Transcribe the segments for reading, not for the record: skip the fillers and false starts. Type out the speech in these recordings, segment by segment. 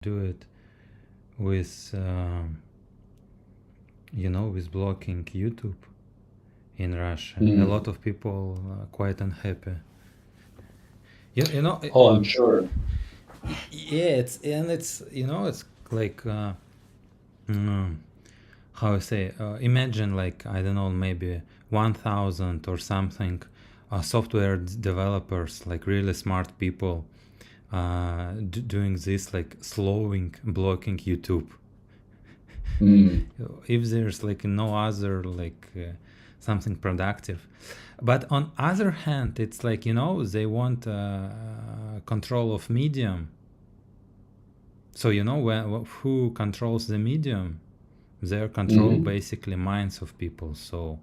do it with with blocking YouTube in Russia. A lot of people are quite unhappy. Oh, I'm sure. Yeah, it's like how I say. Imagine like I don't know, maybe 1,000 or something software developers, like really smart people, doing this, like slowing, blocking YouTube. Mm. If there's like no other something productive. But on other hand, it's like they want control of medium. So who controls the medium? They control Hmm. basically minds of people. So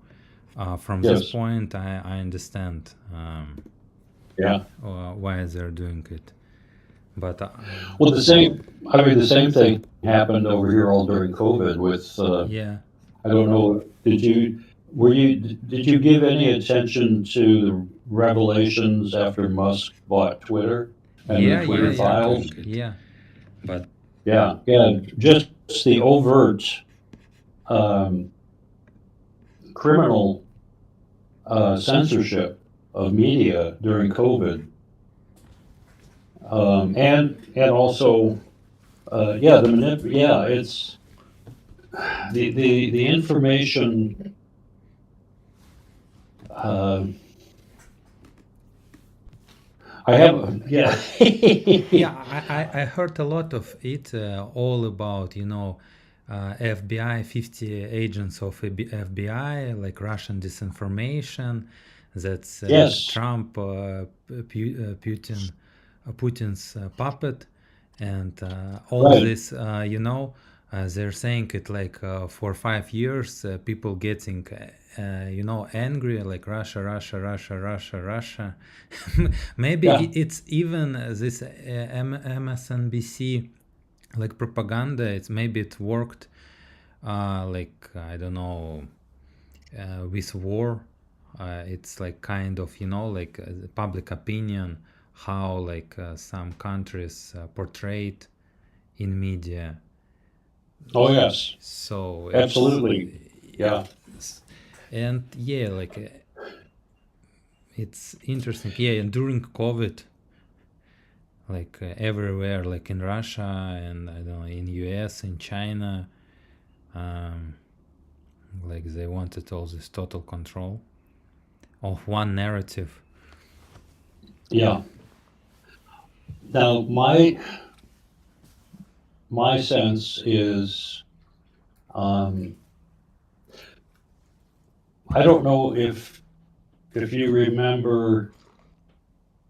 from this Yes. point, I understand Yeah. why they're doing it. But Well, the same thing happened over here all during COVID with, yeah, I don't know, did you give any attention to the revelations after Musk bought Twitter and the yeah, Twitter files? yeah. But Yeah, yeah, just the overt um, criminal censorship of media during COVID, and also, yeah, it's the information. Uh, I have, yeah, yeah, I heard a lot of it, all about FBI, 50 agents of FBI, like Russian disinformation. That's yes, Trump, Putin's puppet, and all right, this. They're saying it like for 5 years, people getting angry, like Russia, Russia, Russia, Russia, Russia. Maybe yeah, it's even this MSNBC like propaganda. It's maybe it worked, like I don't know, with war. It's like kind of like public opinion, how like some countries portrayed in media. oh yes, So absolutely, yeah, yeah, and yeah, like it's interesting. Yeah, and during COVID, like everywhere, like in Russia and I don't know, in US, in China, um, like they wanted all this total control of one narrative. yeah. Now, my sense is, um, I don't know if you remember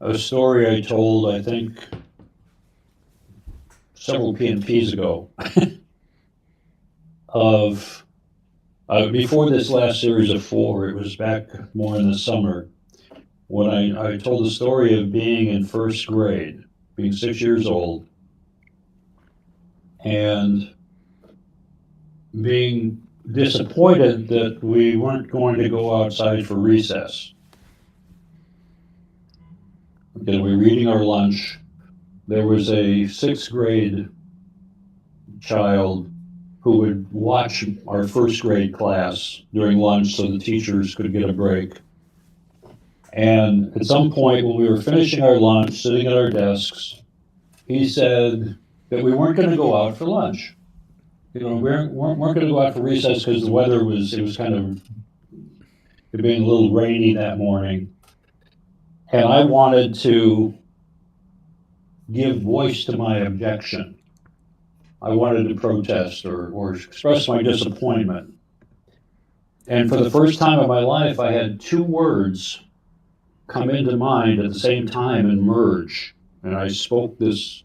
a story I told, I think several PNPs ago, of before this last series of four, it was back more in the summer, when I told the story of being in first grade, being 6 years old, and being disappointed that we weren't going to go outside for recess. Okay, we were eating our lunch. There was a sixth grade child who would watch our first grade class during lunch so the teachers could get a break. And at some point, when we were finishing our lunch, sitting at our desks, he said that we weren't going to go out for lunch. We weren't going to go out for recess because the weather it was kind of, it being a little rainy that morning. And I wanted to give voice to my objection. I wanted to protest or express my disappointment. And for the first time in my life, I had two words come into mind at the same time and merge. And I spoke this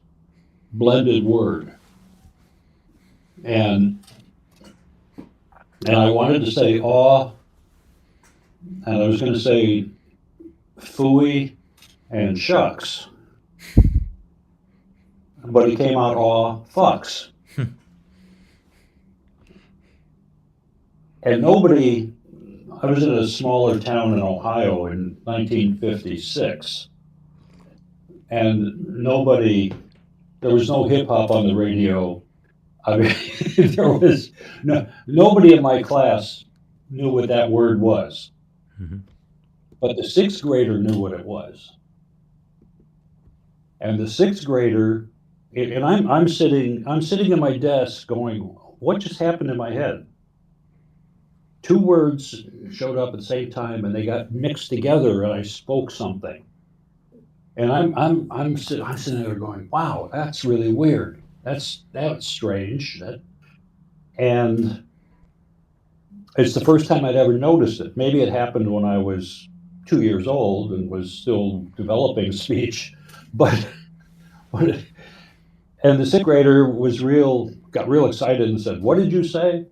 blended word. And I wanted to say awe, and I was going to say phooey and shucks, but it came out awe fucks. And nobody, I was in a smaller town in Ohio in 1956, and nobody there was no hip hop on the radio. I mean, there was nobody in my class knew what that word was, Mhm. but the sixth grader knew what it was. And the sixth grader, and I'm sitting at my desk going, what just happened in my head? Two words showed up at the same time, and they got mixed together, and I spoke something. And I'm sitting there going, wow, that's really weird. That's strange. And it's the first time I'd ever noticed it. Maybe it happened when I was 2 years old and was still developing speech, but and the sixth grader got real excited and said, "What did you say?"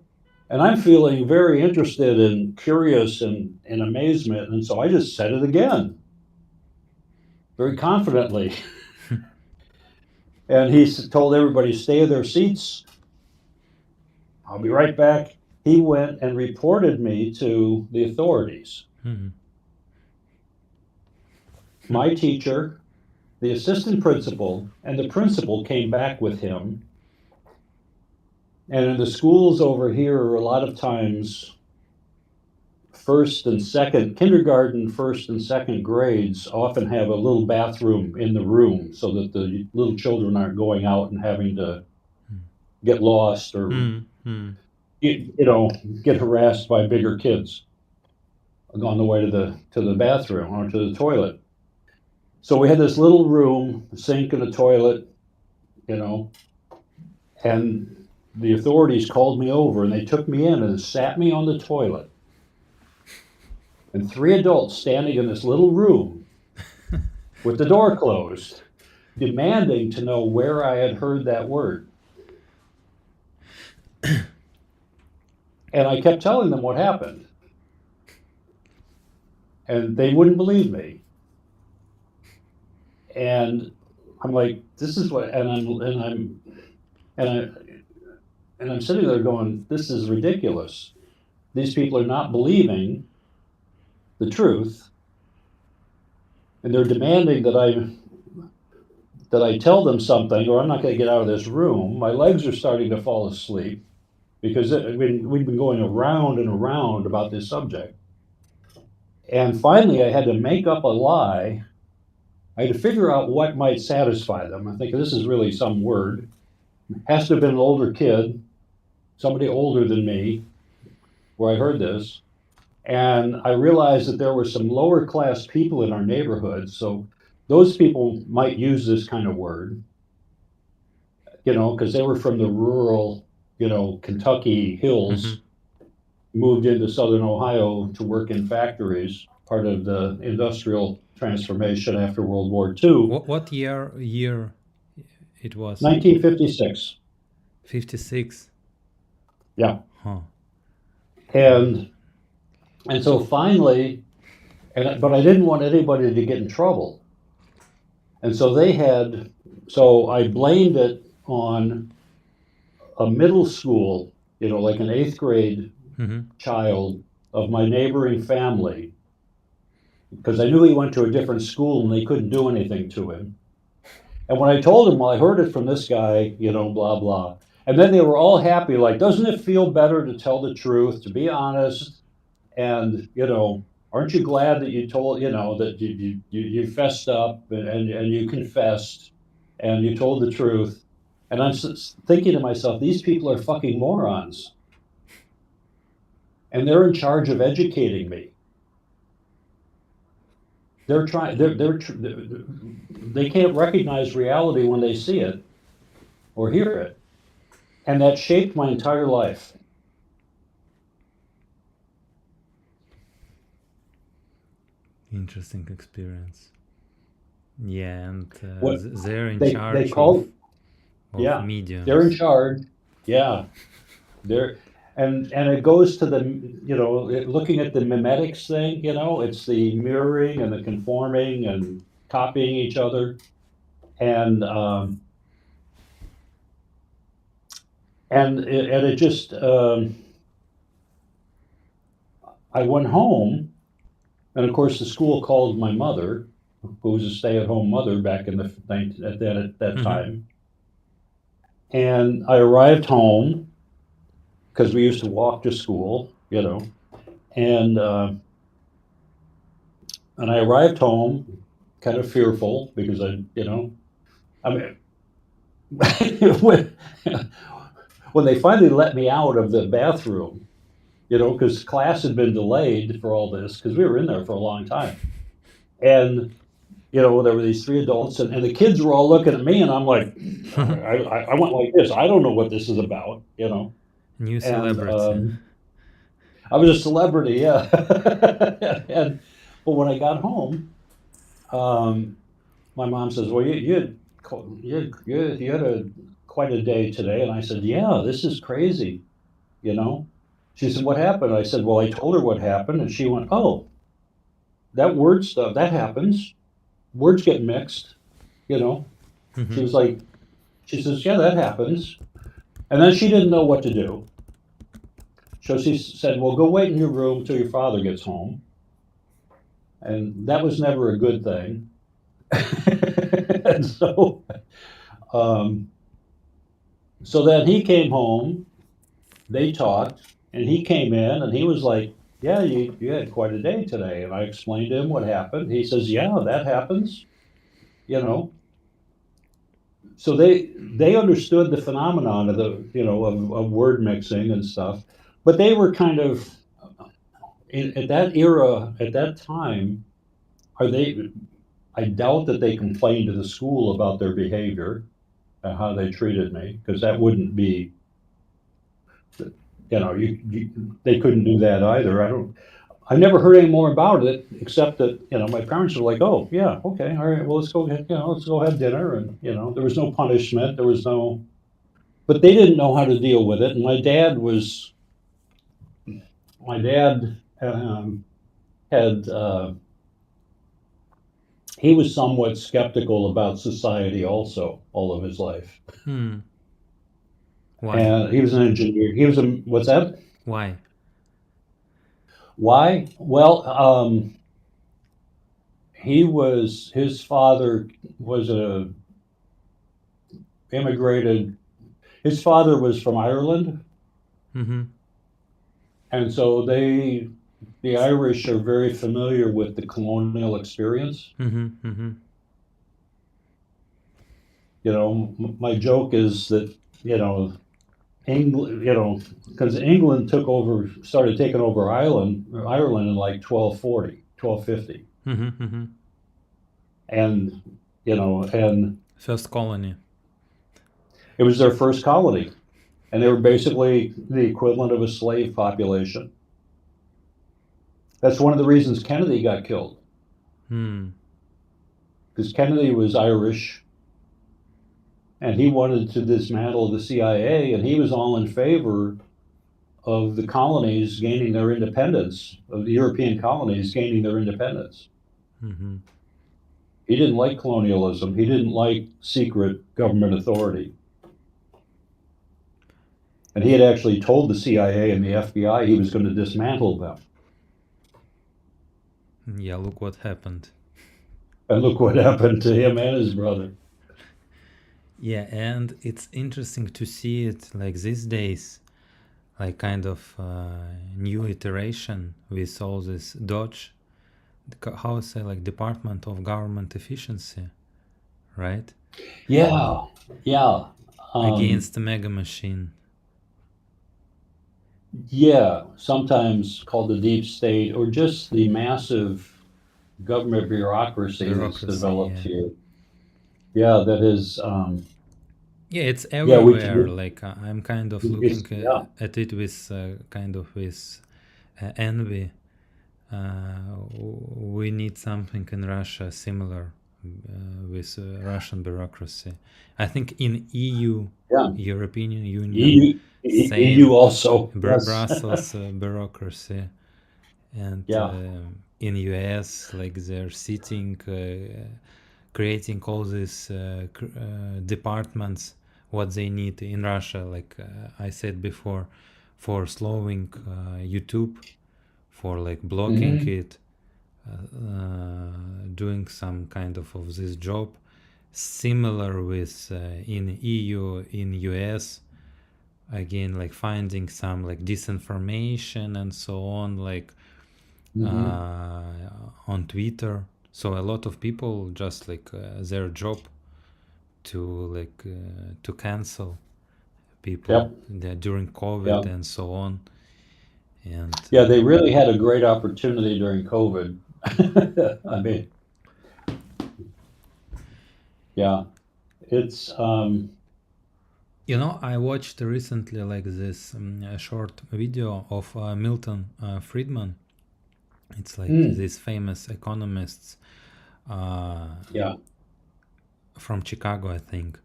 And I'm feeling very interested and curious and in amazement, and so I just said it again, very confidently. And he told everybody, "Stay in their seats. I'll be right back." He went and reported me to the authorities. Mhm. My teacher, the assistant principal, and the principal came back with him. And in the schools over here, a lot of times, first and second grades often have a little bathroom in the room so that the little children aren't going out and having to get lost or Mhm. Mhm. you know get harassed by bigger kids on the way to the bathroom or to the toilet. So we had this little room, a sink and a toilet, you know, and the authorities called me over and they took me in and sat me on the toilet. And three adults standing in this little room with the door closed, demanding to know where I had heard that word. And I kept telling them what happened. And they wouldn't believe me. And I'm like, this is what and I and I'm sitting there going, this is ridiculous. These people are not believing the truth, and they're demanding that I tell them something, or I'm not going to get out of this room. My legs are starting to fall asleep because we've been going around and around about this subject. And finally, I had to make up a lie. I had to figure out what might satisfy them. I think this is really some word. It has to have been an older kid, somebody older than me, where I heard this. And I realized that there were some lower class people in our neighborhood. So those people might use this kind of word, because they were from the rural, Kentucky hills, Mhm. moved into southern Ohio to work in factories, part of the industrial transformation after World War II. What year it was? 1956. 56. Yeah. Huh. And so finally, but I didn't want anybody to get in trouble. And so I blamed it on a middle school, like an eighth grade Mhm. child of my neighboring family, because I knew he went to a different school and they couldn't do anything to him. And when I told him, well, I heard it from this guy, blah, blah. And then they were all happy, like, doesn't it feel better to tell the truth, to be honest? And, aren't you glad that you told, that you fessed up and you confessed and you told the truth? And I'm thinking to myself, these people are fucking morons. And they're in charge of educating me. They can't recognize reality when they see it or hear it. And that shaped my entire life. Interesting experience. Yeah, and What they're in they charge of call, yeah, they're in mediums. charge. Yeah, they're and it goes to the looking at the mimetics thing. It's the mirroring and the conforming and copying each other. And it just I went home, and of course the school called my mother, who was a stay-at-home mother back in at that Mhm. time. And I arrived home because we used to walk to school, you know, and and I arrived home kind of fearful because I mean, when, when they finally let me out of the bathroom, because class had been delayed for all this because we were in there for a long time, and there were these three adults, and the kids were all looking at me, and I'm like, I went like this. I don't know what this is about. New And celebrity. I was a celebrity, yeah. and but when I got home, um, my mom says, "Well, you had a quite a day today," and I said, "Yeah, this is crazy." You know, she said, "What happened?" I said, "Well, I told her what happened," and she went, "Oh, that word stuff that happens. Words get mixed." You know, she Hmm. was like, she says, "Yeah, that happens." And then she didn't know what to do. So she said, "Well, go wait in your room till your father gets home." And that was never a good thing. And um, so then he came home, they talked, and he came in and he was like, "Yeah, you had quite a day today." And I explained to him what happened. He says, "Yeah, that happens." You know, so they understood the phenomenon of of word mixing and stuff, but they were kind of at that era, at that time. Are they? I doubt that they complained to the school about their behavior and how they treated me, because that wouldn't be, they couldn't do that either. I never heard any more about it, except that, my parents were like, "Oh, yeah, okay, all right, well, let's go have dinner." And, there was no punishment. There was no, but they didn't know how to deal with it. And my dad had, he was somewhat skeptical about society also all of his life. Hmm. Why? And he was an engineer. What's that? Why? Why? Well, his father was a immigrated. His father was from Ireland, Mm-hmm. and so the Irish are very familiar with the colonial experience. Mm-hmm. Mm-hmm. My joke is that, England, because England started taking over Ireland in like 1240, 1250, Mm-hmm. Mm-hmm. and and First colony. it was their first colony, and they were basically the equivalent of a slave population. That's one of the reasons Kennedy got killed, Hmm. because Kennedy was Irish and he wanted to dismantle the CIA, and he was all in favor of the colonies gaining their independence, of the European colonies gaining their independence. Mm-hmm. He didn't like colonialism. He didn't like secret government authority. And he had actually told the CIA and the FBI he was going to dismantle them. Yeah, look what happened. And look what happened to him and his brother. Yeah, and it's interesting to see it like these days, like kind of new iteration with all this DOGE, how to say, like Department of Government Efficiency, right? Yeah, yeah. Against the mega machine. Yeah, sometimes called the deep state, or just the massive government bureaucracy that's Bureaucracy, developed yeah. here. Yeah, that is. Yeah, it's Yeah, everywhere. Like I'm kind of looking yeah. at it with kind of with envy. We need something in Russia similar with Russian bureaucracy. I think in EU, Yeah. European Union, EU, EU same also. Yes. Brussels bureaucracy, and Yeah. in US, like they're sitting, creating all these departments, what they need in Russia, like I said before, for slowing YouTube, for like blocking Hmm. it, doing some kind of this job, similar with in EU, in US, again, like finding some like disinformation and so on, like Hmm. on Twitter. So a lot of people just like their job to to cancel people Yep. during COVID Yeah. and so on. And Yeah. They really had a great opportunity during COVID. I mean, yeah, it's, I watched recently like this a short video of Milton Friedman. It's like mm, these famous economists uh, yeah. from Chicago, I think.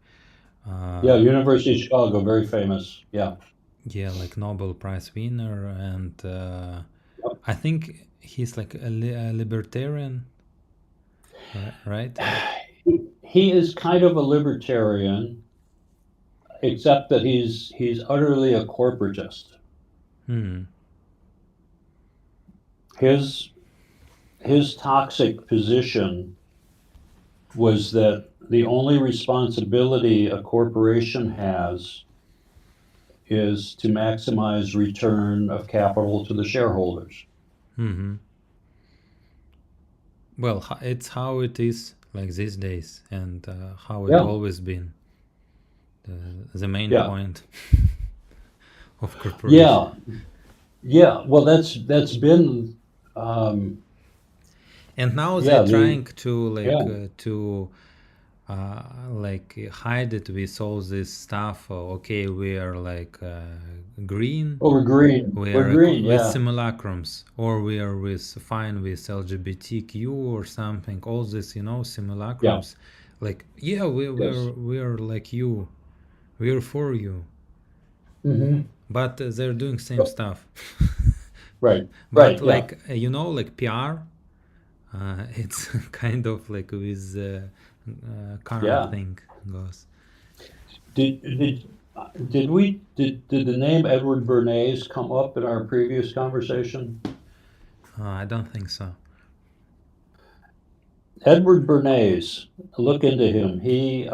Yeah. Uh, University of Chicago, very famous. Yeah. yeah, like Nobel Prize winner, and Yep. I think he's like a libertarian, right? He is kind of a libertarian, except that he's utterly a corporatist. Hmm. His his toxic position was that the only responsibility a corporation has is to maximize return of capital to the shareholders. Hmm. Well, it's how it is like these days, and how it Yeah, always been. The main yeah, point of corporation. yeah, yeah. Well, that's been, And now they're yeah, trying to yeah, hide it with all this stuff. Okay, we are like green, oh, we we're are green, with yeah, simulacrums, or we are with fine with LGBTQ or something. All this, yeah, simulacrums. Like, yeah, yes, we're like you, we're for you, hmm, but they're doing same stuff. right, But right, yeah. like like PR, it's kind of like with car Yeah. thing goes. Did the name Edward Bernays come up in our previous conversation? I don't think so. Edward Bernays, look into him. He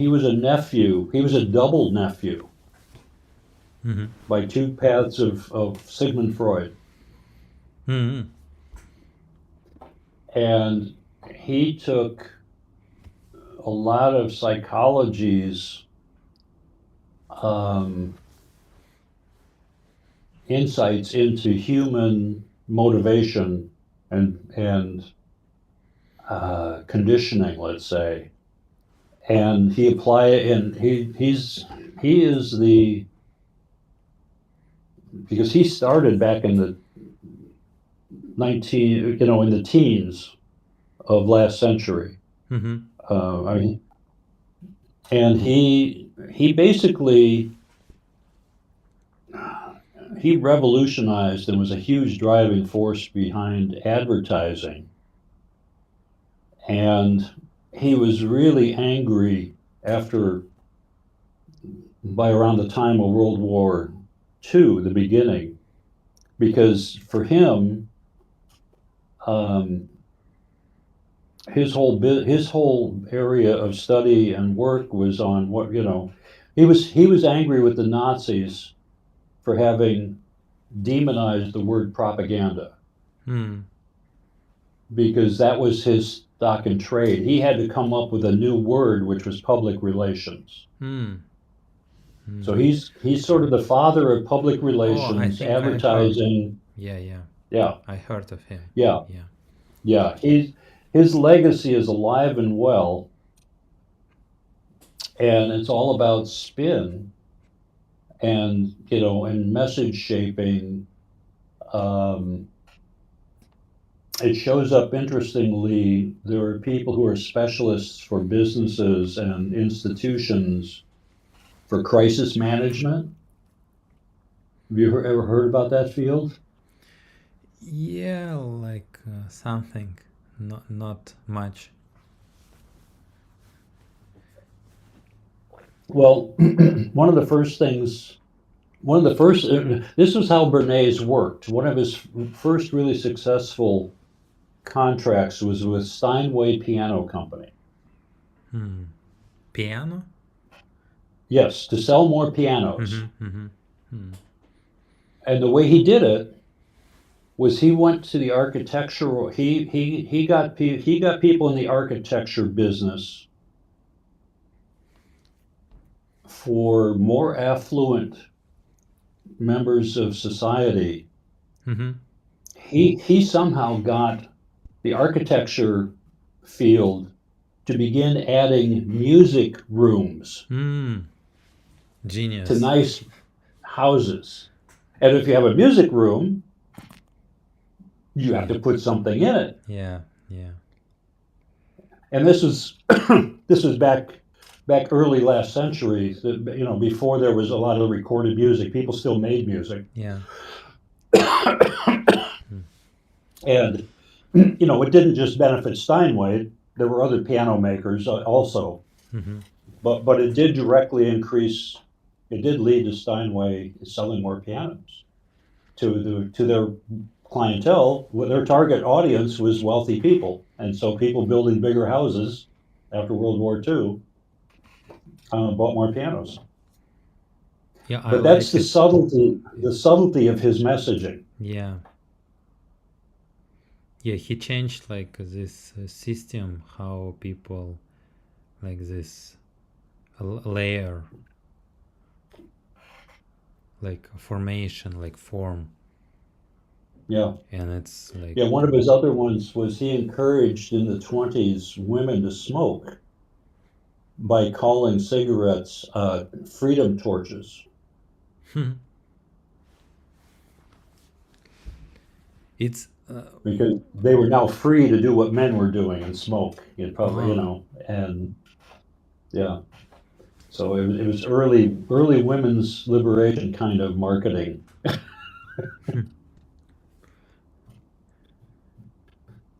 was a nephew. He was a double nephew Mm-hmm. by two paths of Sigmund Freud, Mm-hmm. and he took a lot of psychology's um, insights into human motivation and conditioning, let's say, and he apply it, and he is the because he started back in the in the teens of last century. Mm-hmm. I mean, and he basically he revolutionized and was a huge driving force behind advertising. And he was really angry after by around the time of World War II, the beginning, because for him, um, his whole area of study and work was on what he was angry with the Nazis for having demonized the word propaganda Mm-hmm. because that was his stock and trade. He had to come up with a new word, which was public relations. So Mm-hmm. he's sort of the father of public Oh, I relations, think I heard. advertising. Yeah, yeah, Yeah, I heard of him. yeah, Yeah. yeah. His legacy is alive and well, and it's all about spin and and message shaping. Um, it shows up interestingly. There are people who are specialists for businesses and institutions for crisis management. Have you ever heard about that field? Yeah, like something, not much. Well, one of the first things, one of the first, this was how Bernays worked. One of his first really successful contracts was with Steinway Piano Company. Hmm. Piano? Yes, to sell more pianos. Mm-hmm. Mm-hmm. Hmm. And the way he did it was he went to the architectural. He got people in the architecture business for more affluent members of society. Mm-hmm. He somehow got the architecture field to begin adding music rooms Mm. to Genius. nice houses. And if you have a music room, you have Yeah. to put something in it. Yeah. Yeah. And this was this was back early last century, before there was a lot of recorded music. People still made music. Yeah. And it didn't just benefit Steinway. There were other piano makers also, Mm-hmm. but it did directly increase. It did lead to Steinway selling more pianos to their clientele. Their target audience was wealthy people, and so people building bigger houses after World War II bought more pianos. Yeah, I But that's like it. the subtlety of his messaging. Yeah. Yeah, he changed like this system, how people like this layer, like formation, like form, Yeah. and it's like Yeah, one of his other ones was he encouraged in the 20s women to smoke by calling cigarettes freedom torches it's because they were now free to do what men were doing and smoke in public, oh and yeah. So it was early women's liberation kind of marketing.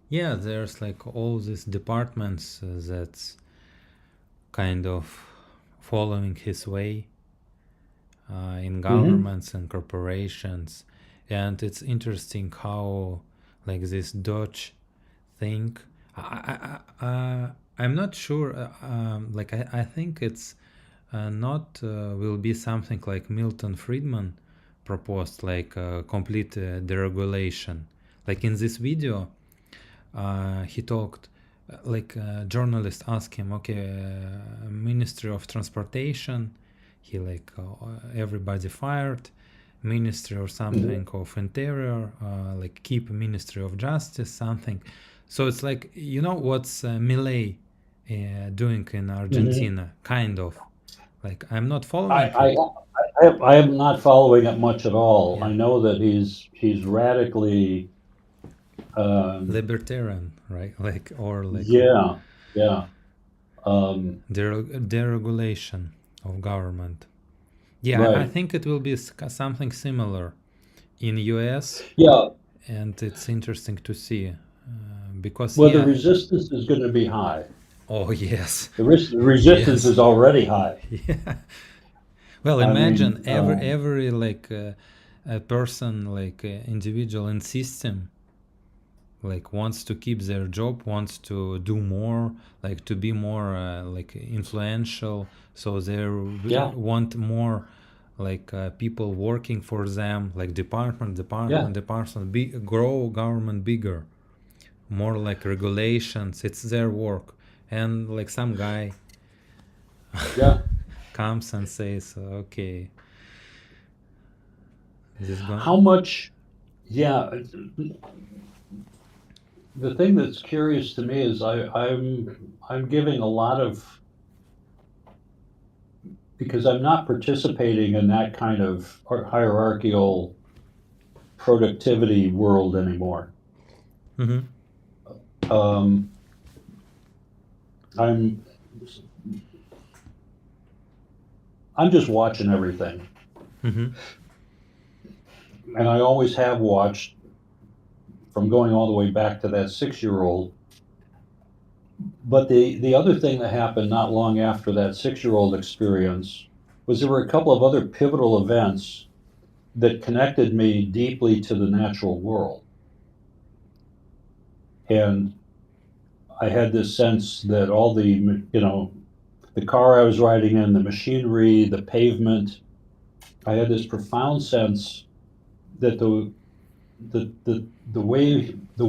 yeah, there's like all these departments that's kind of following his way in Hmm. governments and corporations, and it's interesting how like this Dutch thing. I'm not sure. Like I think it's not will be something like Milton Friedman proposed, like complete deregulation. Like in this video, he talked. Like journalist asked him, okay, Ministry of Transportation. He like everybody fired. Ministry or something Hmm. of Interior, like keep Ministry of Justice, something. So it's like what's Milei doing in Hmm. Argentina, kind of. Like I'm not I, following I it. I am not following it much at all. Yeah, I know that he's radically, um, libertarian, right? Like or like yeah, yeah, um, deregulation of government. Yeah, I right, think it will be something similar in US, yeah. and it's interesting to see because Well, the yeah. resistance is going to be high. Oh yes, The resistance yes, is already high. yeah. Well, I imagine mean, every like a person like individual in system like wants to keep their job, wants to do more, like to be more like influential, so they yeah, want more like people working for them, like yeah, department grow government bigger, more like regulations, it's their work, and like some guy yeah. comes and says okay, this How going. much? Yeah. The thing that's curious to me is I'm giving a lot of, because I'm not participating in that kind of hierarchical productivity world anymore. Mm-hmm. Um, I'm I'm just watching everything, Mm-hmm. and I always have watched from going all the way back to that 6 year old. But the other thing that happened not long after that 6 year old experience was there were a couple of other pivotal events that connected me deeply to the natural world. And I had this sense that all the, the car I was riding in, the machinery, the pavement, I had this profound sense that the way the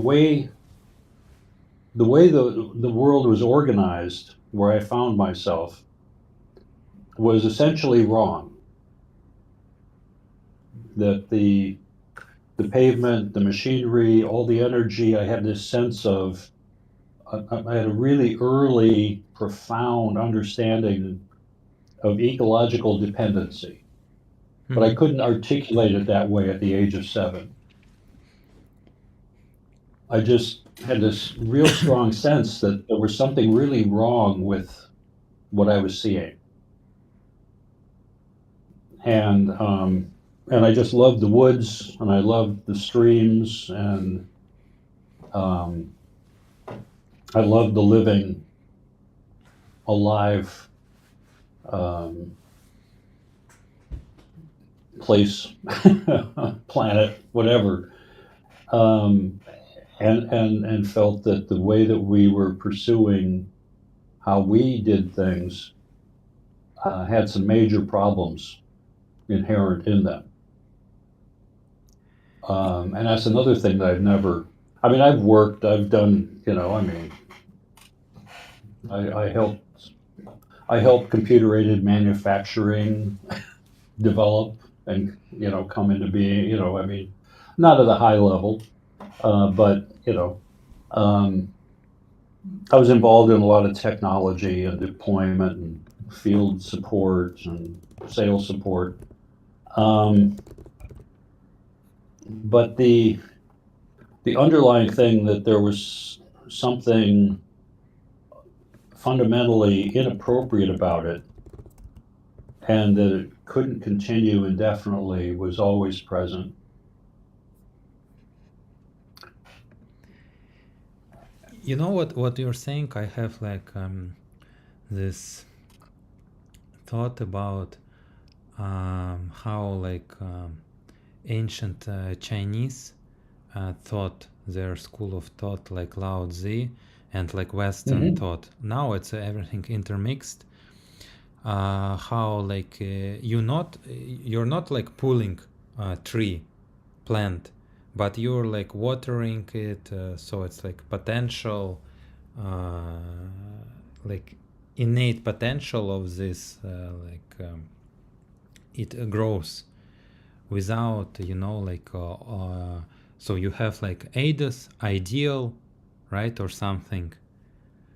world was organized, where I found myself, was essentially wrong. That the pavement, the machinery, all the energy, I had this sense of, I had a really early, profound understanding of ecological dependency, but I Mhm. couldn't articulate it that way at the age of 7. I just had this real strong sense that there was something really wrong with what I was seeing. And I just loved the woods, and I loved the streams, and um, I loved the living, alive um, place, planet, whatever, um, and felt that the way that we were pursuing how we did things had some major problems inherent in them. And that's another thing that I've never. I mean, I've worked, I've done, I mean, I helped computer aided manufacturing develop and come into being. I mean, not at a high level, but um, I was involved in a lot of technology and deployment and field support and sales support. Um, but the underlying thing that there was something fundamentally inappropriate about it, and that it couldn't continue indefinitely, was always present. You know what you're saying? I have like this thought about how like ancient Chinese thought, their school of thought, like Lao Tzu, and like Western Mm-hmm. thought. Now it's everything intermixed. How like you're not like pulling a tree plant, but you're like watering it, so it's like potential, uh, like innate potential of this, it grows without like so you have like ADAS ideal, right, or something.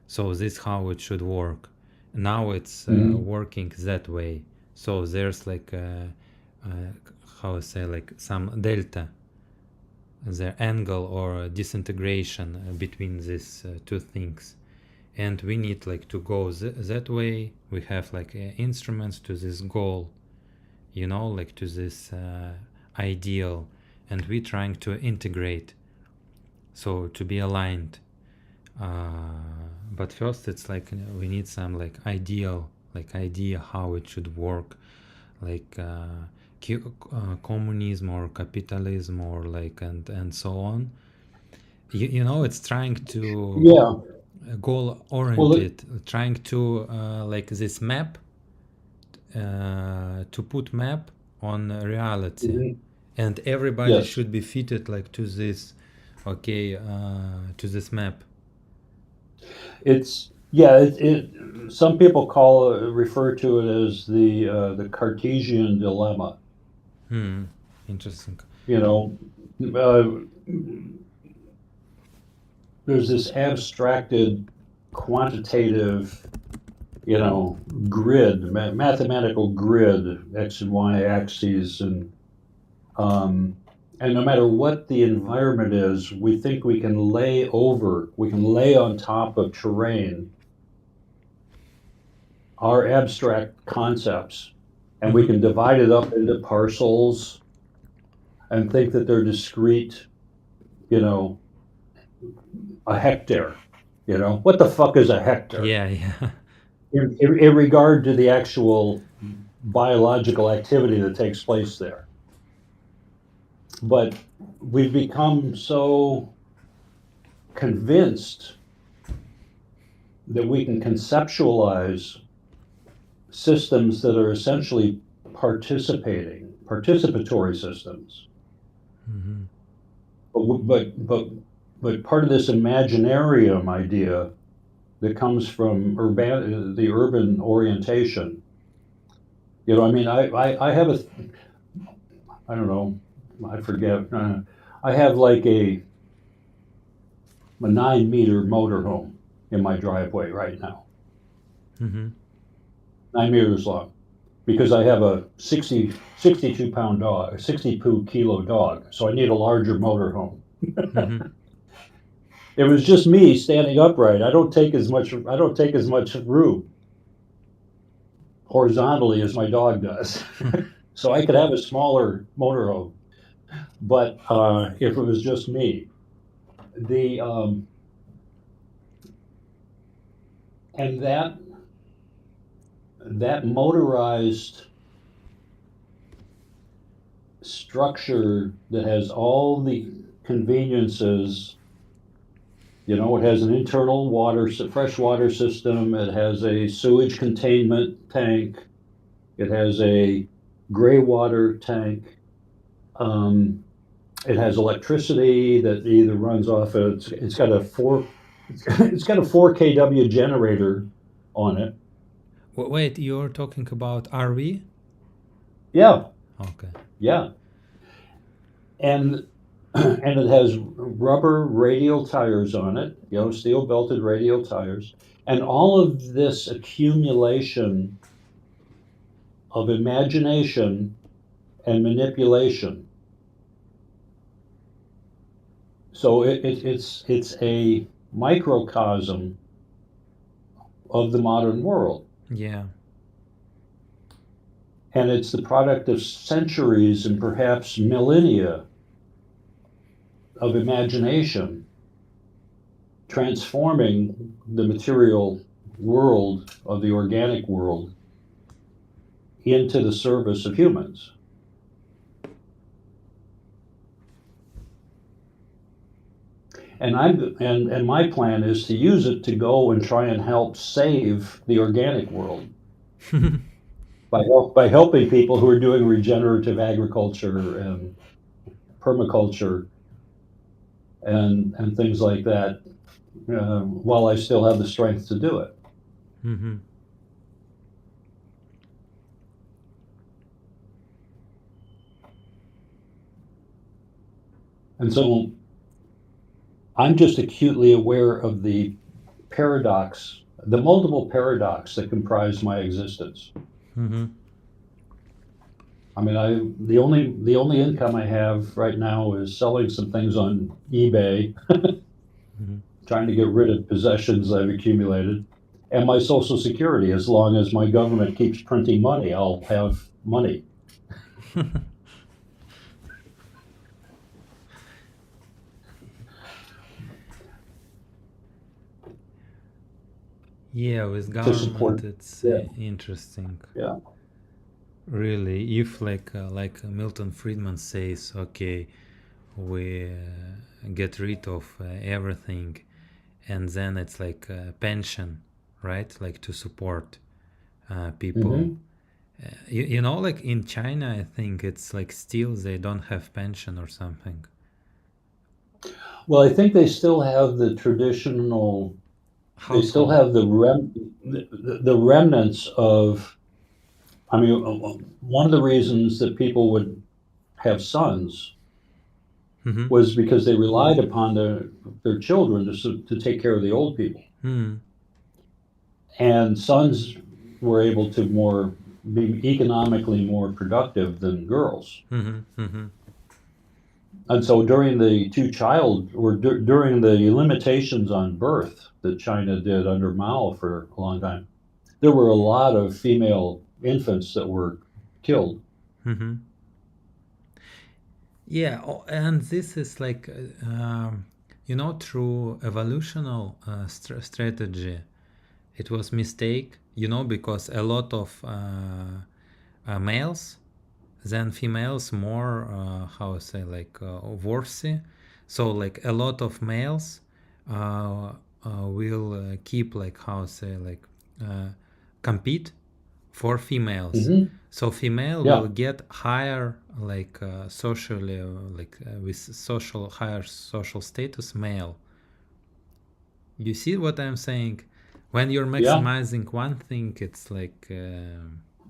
So this how it should work. Now it's Mm-hmm. working that way. So there's like uh, how I say, like some delta, the angle or disintegration between these two things, and we need like to go that way. We have like instruments to this goal, like to this ideal, and we trying to integrate, so to be aligned. But first it's like we need some like ideal, like idea how it should work, like communism or capitalism, or like and so on. It's trying to Yeah. goal Well, it, oriented, trying to like this map, to put map on reality, mhm. and everybody Yes. should be fitted like to this, okay, to this map. It's yeah. Some people refer to it as the Cartesian dilemma. Hmm, interesting. You know, uh, there's this abstracted, quantitative, grid, mathematical grid, x and y axes, um, and no matter what the environment is, we think we can lay on top of terrain our abstract concepts, and we Mm-hmm. can divide it up into parcels and think that they're discrete, you know, a hectare. What the fuck is a hectare? Yeah, yeah. In regard to the actual biological activity that takes place there. But we've become so convinced that we can conceptualize systems that are essentially participatory systems. Mm-hmm. But part of this imaginarium idea that comes from the urban orientation. I mean, I have I don't know, I forget. I have like a 9-meter motorhome in my driveway right now, Mm-hmm. 9 meters long, because I have a 62-pound dog, a 62-kilo dog. So I need a larger motorhome. Mm-hmm. It was just me standing upright. I don't take as much room horizontally as my dog does. So I could have a smaller motorhome. But if it was just me, the and that motorized structure that has all the conveniences. It has an internal fresh water system. It has a sewage containment tank. It has a gray water tank. Um, it has electricity that either runs off of, it's got a 4 kW generator on it. Wait, you're talking about RV? Yeah, Okay. yeah. And and it has rubber radial tires on it, steel belted radial tires. And all of this accumulation of imagination and manipulation. So it's a microcosm of the modern world. Yeah. And it's the product of centuries and perhaps millennia of imagination transforming the material world of the organic world into the service of humans. And my plan is to use it to go and try and help save the organic world by helping people who are doing regenerative agriculture and permaculture and things like that, while I still have the strength to do it. Mm-hmm. And so I'm just acutely aware of the multiple paradox that comprise my existence. Mm-hmm. I mean, the only income I have right now is selling some things on eBay, Mm-hmm. trying to get rid of possessions I've accumulated, and my Social Security. As long as my government keeps printing money, I'll have money. Yeah, with To government, support. it's Yeah, interesting. yeah. Really, if like Milton Friedman says, okay, we get rid of everything, and then it's like a pension, right? Like to support people. Hmm. Like in China, I think it's like still they don't have pension or something. Well, I think they still have the traditional. They still Household. have the remnants of. I mean, one of the reasons that people would have sons Mm-hmm. was because they relied upon their children to take care of the old people. Mm-hmm. And sons were able to be economically more productive than girls. Mm-hmm. Mm-hmm. And so during the during the limitations on birth that China did under Mao for a long time, there were a lot of female infants that were killed. Mm-hmm. Yeah, and this is like, through evolutional strategy, it was mistake, because a lot of males, then females more, how I say, like worthy. So like a lot of males will keep like how say like compete for females. Hmm. So female will Yeah, get higher like socially like with social higher social status male. You see what I'm saying? When you're yeah, maximizing one thing,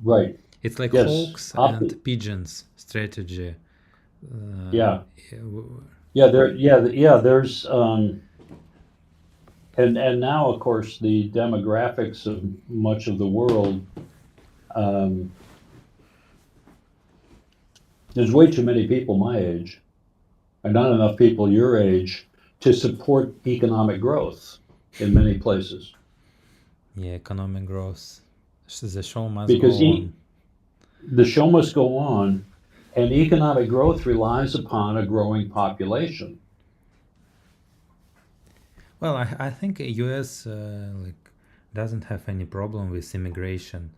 right. it's like Yes. hawks and pigeons strategy. Uh, Yeah, yeah. Yeah. There's and now, of course, the demographics of much of the world. Um, there's way too many people my age, and not enough people your age to support economic growth in many places. yeah, economic growth. The show must Because go on. the show must go on, and economic growth relies upon a growing population. Well, I think US like doesn't have any problem with immigration.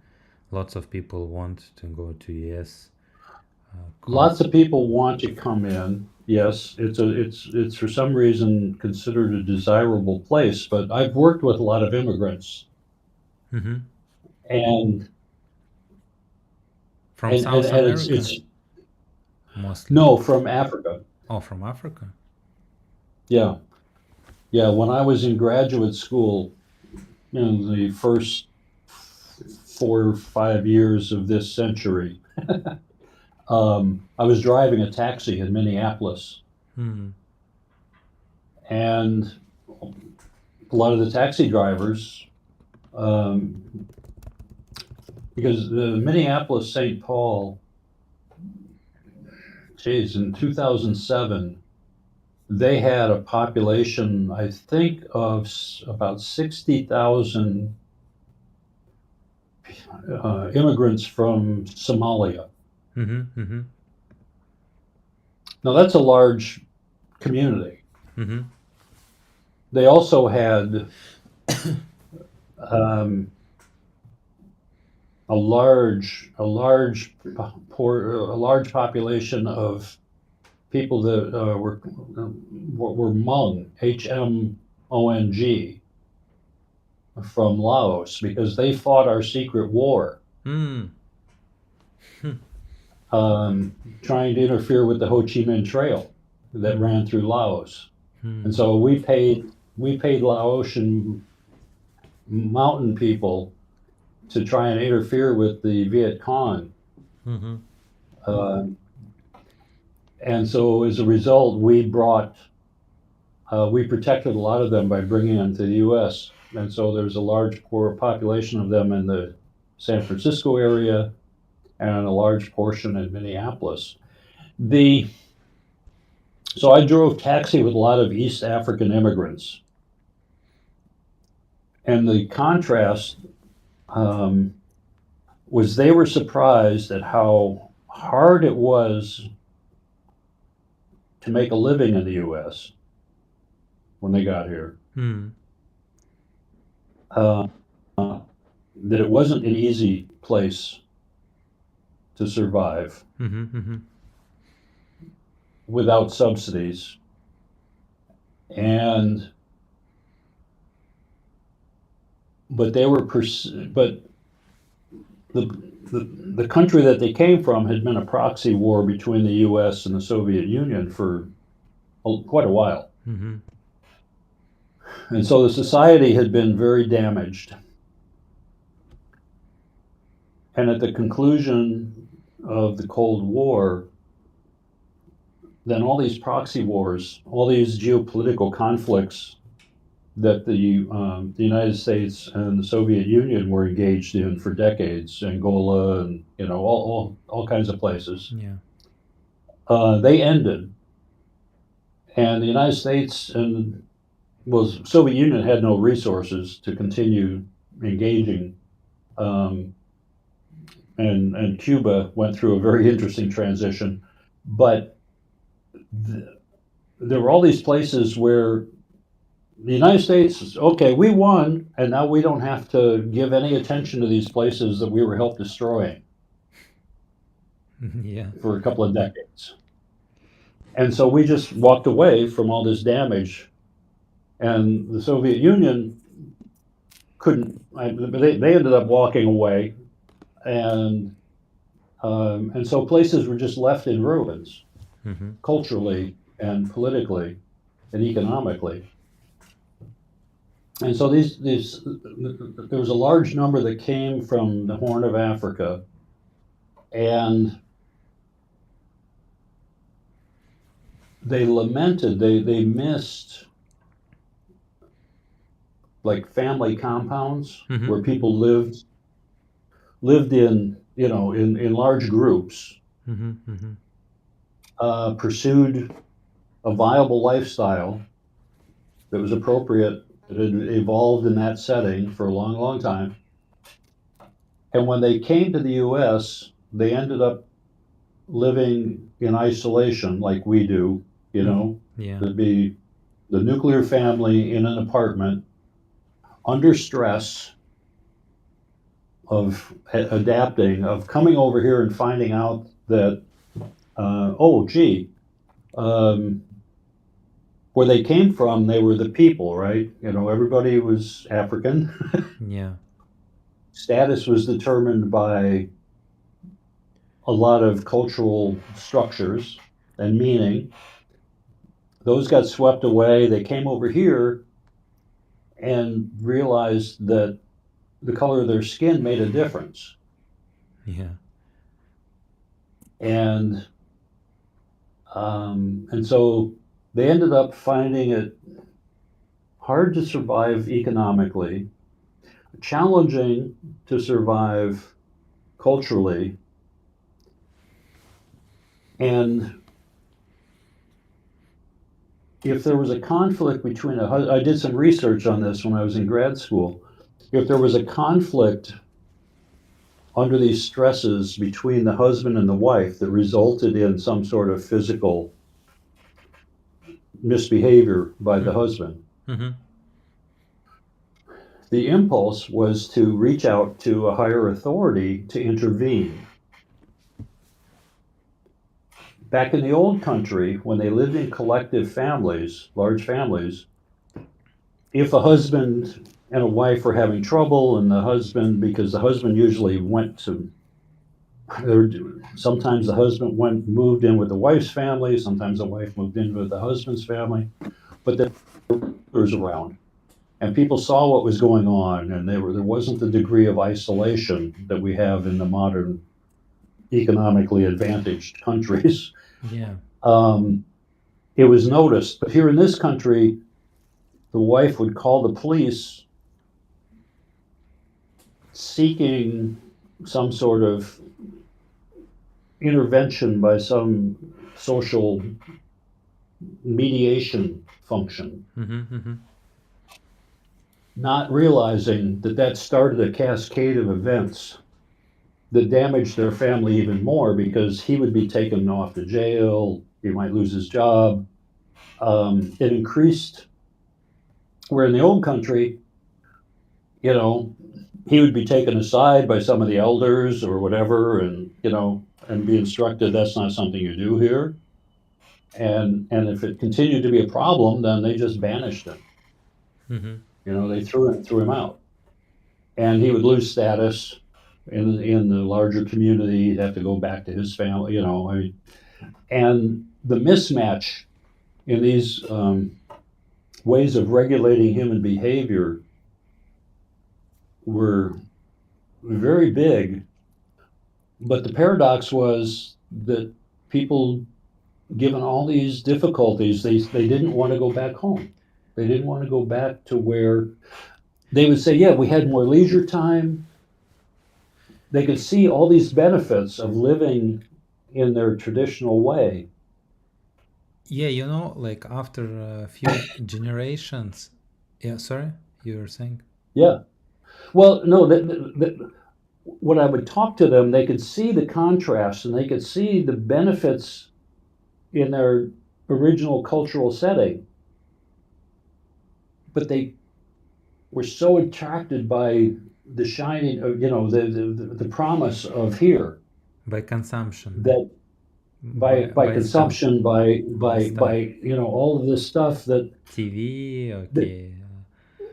Lots of people want to go to US. Lots Cause. of people want to come in. Yes, it's for some reason considered a desirable place. But I've worked with a lot of immigrants, Mm-hmm. and From South and America it's mostly. no, from Africa. Oh, from Africa. Yeah, yeah. When I was in graduate school in the first 4 or 5 years of this century, I was driving a taxi in Minneapolis, Hmm. and a lot of the taxi drivers, um, because the Minneapolis St. Paul, geez, in 2007, they had a population, I think, of about 60,000 immigrants from Somalia. Mm-hmm. Mm-hmm. Now, that's a large community. Mm-hmm. They also had um, a large population of people that were Hmong, HMONG, from Laos because they fought our secret war, Hmm. trying to interfere with the Ho Chi Minh Trail that Hmm. ran through Laos. And Hmm. so we paid Laotian mountain people to try and interfere with the Viet Cong. Mm-hmm. Uh, and so as a result, we protected a lot of them by bringing them to the U.S. And so there's a large poor population of them in the San Francisco area and a large portion in Minneapolis. The so I drove taxi with a lot of East African immigrants, and the contrast um, was they were surprised at how hard it was to make a living in the U.S. when they got here. Hmm. Uh, that it wasn't an easy place to survive Mm-hmm. Mm-hmm. without subsidies, and but they were but the, the country that they came from had been a proxy war between the U.S. and the Soviet Union for quite a while, Mm-hmm. and so the society had been very damaged. And at the conclusion of the Cold War, then all these proxy wars, all these geopolitical conflicts that the United States and the Soviet Union were engaged in for decades, Angola and all kinds of places, Yeah. they ended, and the United States and was Soviet Union had no resources to continue engaging, um, and Cuba went through a very interesting transition, but th- there were all these places where the United States, okay, we won, and now we don't have to give any attention to these places that we were helped destroying Yeah. for a couple of decades. And so we just walked away from all this damage. And the Soviet Union couldn't. They ended up walking away, and so places were just left in ruins, Mm-hmm. culturally and politically and economically. And so these there was a large number that came from the Horn of Africa, and they lamented, they missed like family compounds Mm-hmm. where people lived in, in large groups, Mm-hmm. Mm-hmm. pursued a viable lifestyle that was appropriate, that had evolved in that setting for a long, long time. And when they came to the US, they ended up living in isolation like we do, Mm-hmm. Yeah. there'd be the nuclear family in an apartment under stress of adapting, of coming over here and finding out that, oh, gee, um, where they came from, they were the people, right? Everybody was African. Yeah. Status was determined by a lot of cultural structures and meaning. Those got swept away. They came over here and realized that the color of their skin made a difference. Yeah. And and so they ended up finding it hard to survive economically, challenging to survive culturally, and if there was a conflict between I did some research on this when I was in grad school. If there was a conflict under these stresses between the husband and the wife that resulted in some sort of physical misbehavior by the husband, Mm-hmm. the impulse was to reach out to a higher authority to intervene. Back in the old country, when they lived in collective families, large families, if a husband and a wife were having trouble, and because the husband usually went to, sometimes the husband moved in with the wife's family, sometimes the wife moved in with the husband's family, but there was around, and people saw what was going on, and there wasn't the degree of isolation that we have in the modern economically advantaged countries. Yeah. Um, it was noticed, but here in this country, the wife would call the police seeking some sort of intervention by some social mediation function, Mm-hmm. Mm-hmm. not realizing that that started a cascade of events that damaged their family even more, because he would be taken off to jail, he might lose his job. It increased, where in the old country, you know, he would be taken aside by some of the elders or whatever, and be instructed, that's not something you do here. And if it continued to be a problem, then they just banished him. Mm-hmm. They threw him out, and he would lose status in the larger community. He'd have to go back to his family. I mean, and the mismatch in these ways of regulating human behavior were very big. But the paradox was that people, given all these difficulties, they didn't want to go back home. They didn't want to go back to where they would say, yeah, we had more leisure time. They could see all these benefits of living in their traditional way. Yeah, like after a few generations. Yeah, sorry, you were saying? Yeah. Well, no, when I would talk to them, they could see the contrast, and they could see the benefits in their original cultural setting, but they were so attracted by the shining, the promise of here, By consumption. that by by stuff, consumption, by stuff. by all of this stuff TV, that okay.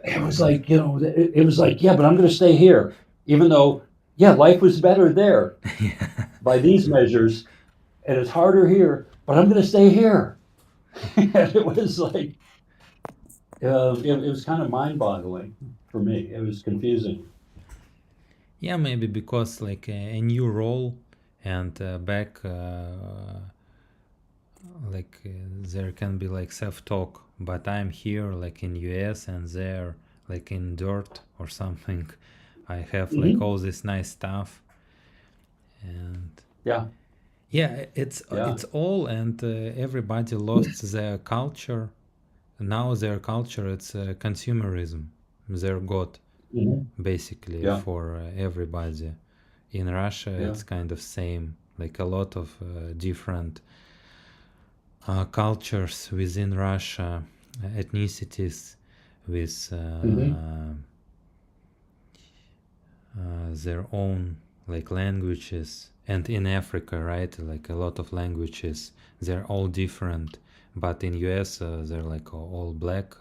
it was like, it was like, yeah, but I'm going to stay here, even though, yeah, life was better there Yeah. by these measures, and it's harder here, but I'm going to stay here. And it was like, it was kind of mind-boggling for me. It was confusing. Yeah, maybe because like a new role, and back like there can be like self-talk, but I'm here like in US and there like in dirt or something. I have like Hmm. all this nice stuff, and Yeah, yeah, yeah. it's all, and everybody lost their culture. Now their culture, it's consumerism, their god, Hmm. basically, Yeah, for everybody. In Russia yeah. it's kind of same, like a lot of different cultures within Russia, ethnicities with Hmm. their own like languages, and in Africa, right, like a lot of languages, they're all different, but in US they're like all black,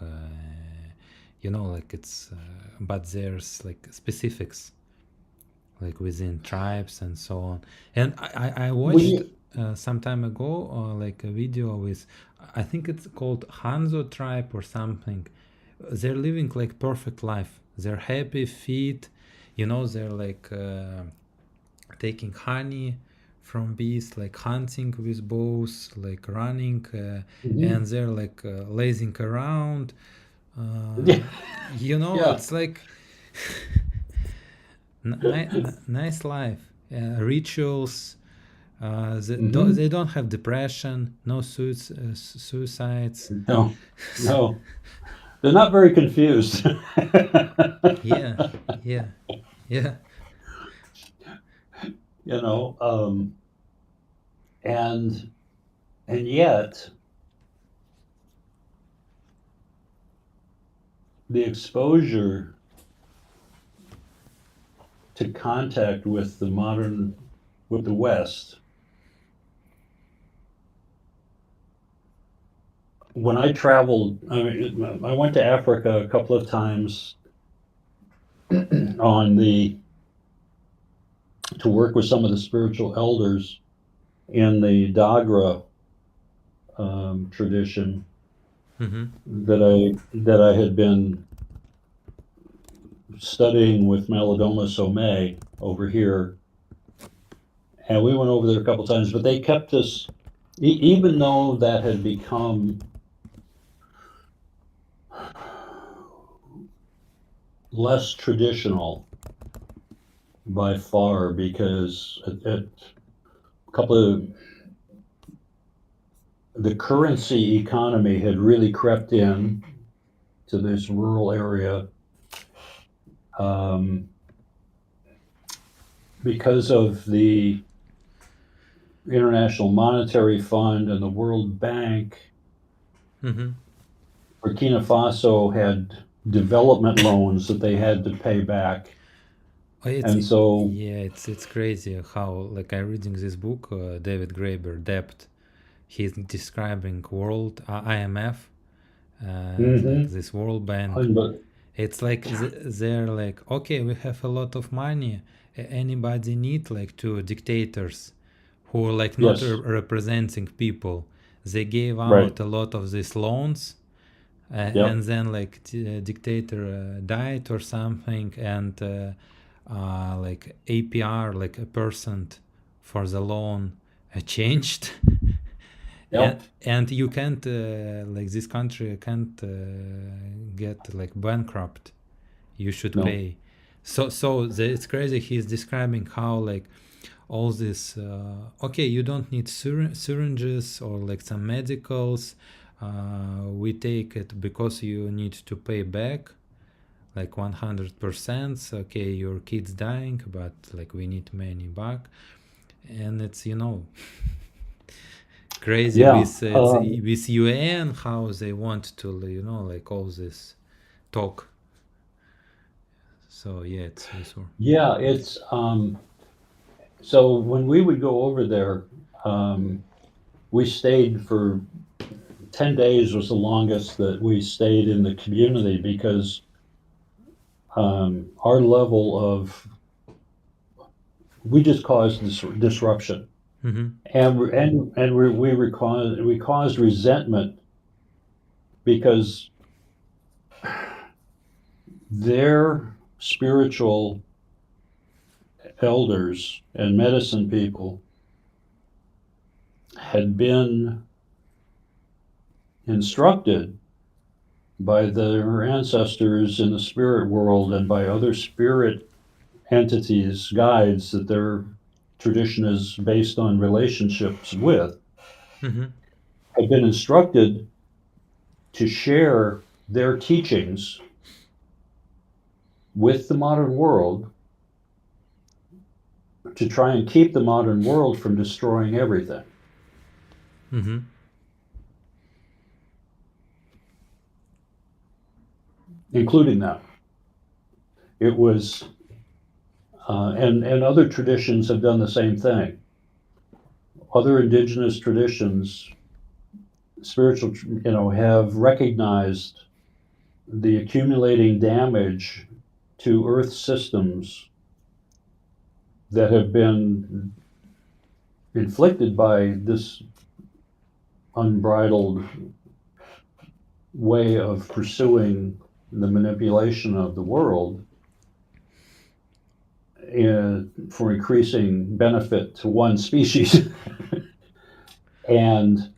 like it's but there's like specifics like within tribes and so on. And I When watched you, some time ago like a video with, I think it's called Hanzo tribe or something. They're living like perfect life. They're happy, fit, they're like taking honey from bees, like hunting with bows, like running, Mhm. and they're like lazing around. Yeah, yeah. It's like nice life, rituals. They Hmm. don't have depression, no suicides. No, no, they're not very confused. Yeah, yeah, yeah. you know, um, and yet the exposure to contact with with the West. When I traveled, I mean, I went to Africa a couple of times on the to work with some of the spiritual elders in the Dagra tradition Mm-hmm. that I had been studying with Malidoma Somé over here, and we went over there a couple times. But they kept us, even though that had become less traditional by far, because at a couple of the currency economy had really crept in to this rural area, um, because of the International Monetary Fund and the World Bank. Mm-hmm. Burkina Faso had development loans that they had to pay back. It's And so, yeah, it's crazy how like I reading this book, David Graeber, Debt. He's describing world IMF, like mhm, this World Bank. but It's like they're like, okay, we have a lot of money. Anybody need like two dictators who are like not yes, representing people. They gave right, out a lot of these loans, yep, and then like dictator died or something, and like APR, like a percent for the loan, changed. and yep, and you can't like this country can't get like bankrupt. You should no, pay. It's crazy. He's describing how like all this, okay, you don't need syringes or like some medicals, we take it because you need to pay back like 100%. Okay, your kid's dying, but like we need money back. And it's crazy yeah, with it's with UN, how they want to like all this talk. So yeah, it's sure. yeah. It's so when we would go over there, um, we stayed for 10 days was the longest that we stayed in the community because our level of we just caused this disruption, Mm-hmm. we caused resentment because their spiritual elders and medicine people had been instructed by their ancestors in the spirit world and by other spirit entities, guides that their tradition is based on relationships with, Mm-hmm. had been instructed to share their teachings with the modern world to try and keep the modern world from destroying everything, Mm-hmm. including them. It was, and other traditions have done the same thing. Other indigenous traditions, spiritual, have recognized the accumulating damage to Earth systems that have been inflicted by this unbridled way of pursuing the manipulation of the world for increasing benefit to one species and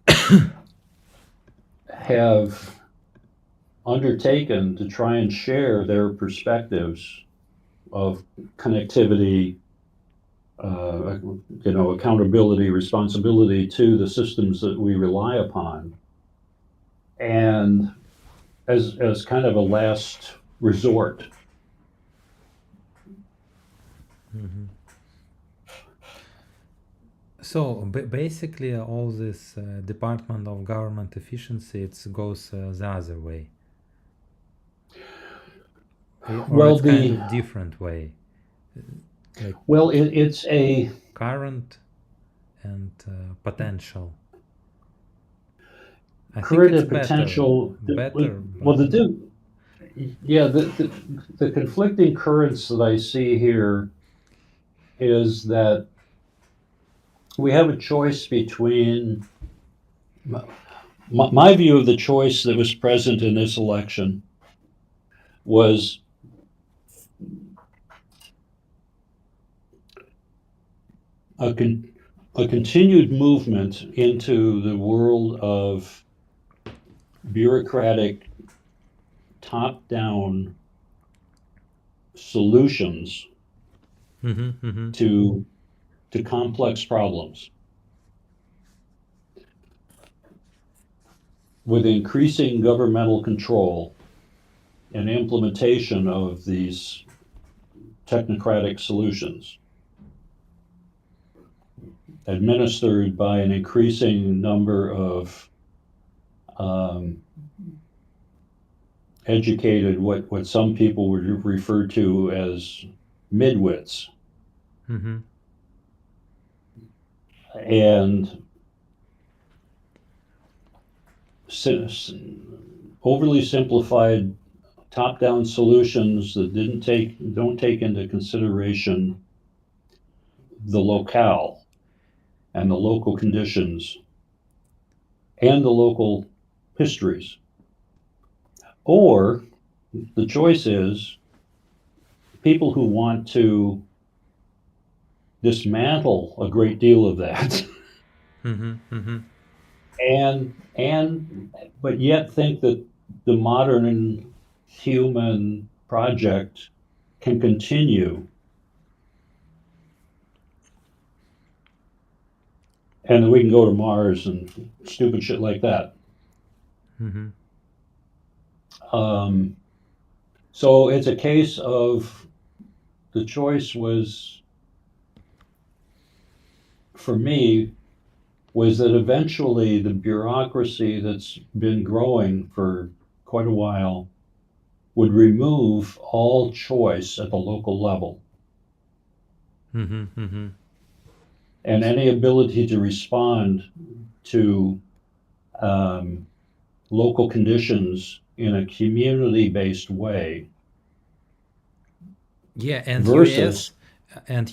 have undertaken to try and share their perspectives of connectivity, accountability, responsibility to the systems that we rely upon, and as kind of a last resort. Mm-hmm. So basically, all this Department of Government Efficiency, it goes the other way, or Well, it's kind the of different way, like well, it's a current and potential. I think current it's and better, potential. better, Well, but the conflicting currents that I see here is that we have a choice between my view of the choice that was present in this election was a, con- a continued movement into the world of bureaucratic top-down solutions mm-hmm, mm-hmm, to complex problems with increasing governmental control and implementation of these technocratic solutions administered by an increasing number of um, educated, what some people would refer to as midwits. mm-hmm, And overly simplified top-down solutions that don't take into consideration the locale and the local conditions and the local histories. Or the choice is people who want to dismantle a great deal of that mm-hmm, mm-hmm. and but yet think that the modern human project can continue and then we can go to Mars and stupid shit like that. Mm-hmm. Um, so it's a case of the choice was for me was that eventually the bureaucracy that's been growing for quite a while would remove all choice at the local level Mm-hmm, mm-hmm. and any ability to respond to um, local conditions in a community-based way Yeah, and versus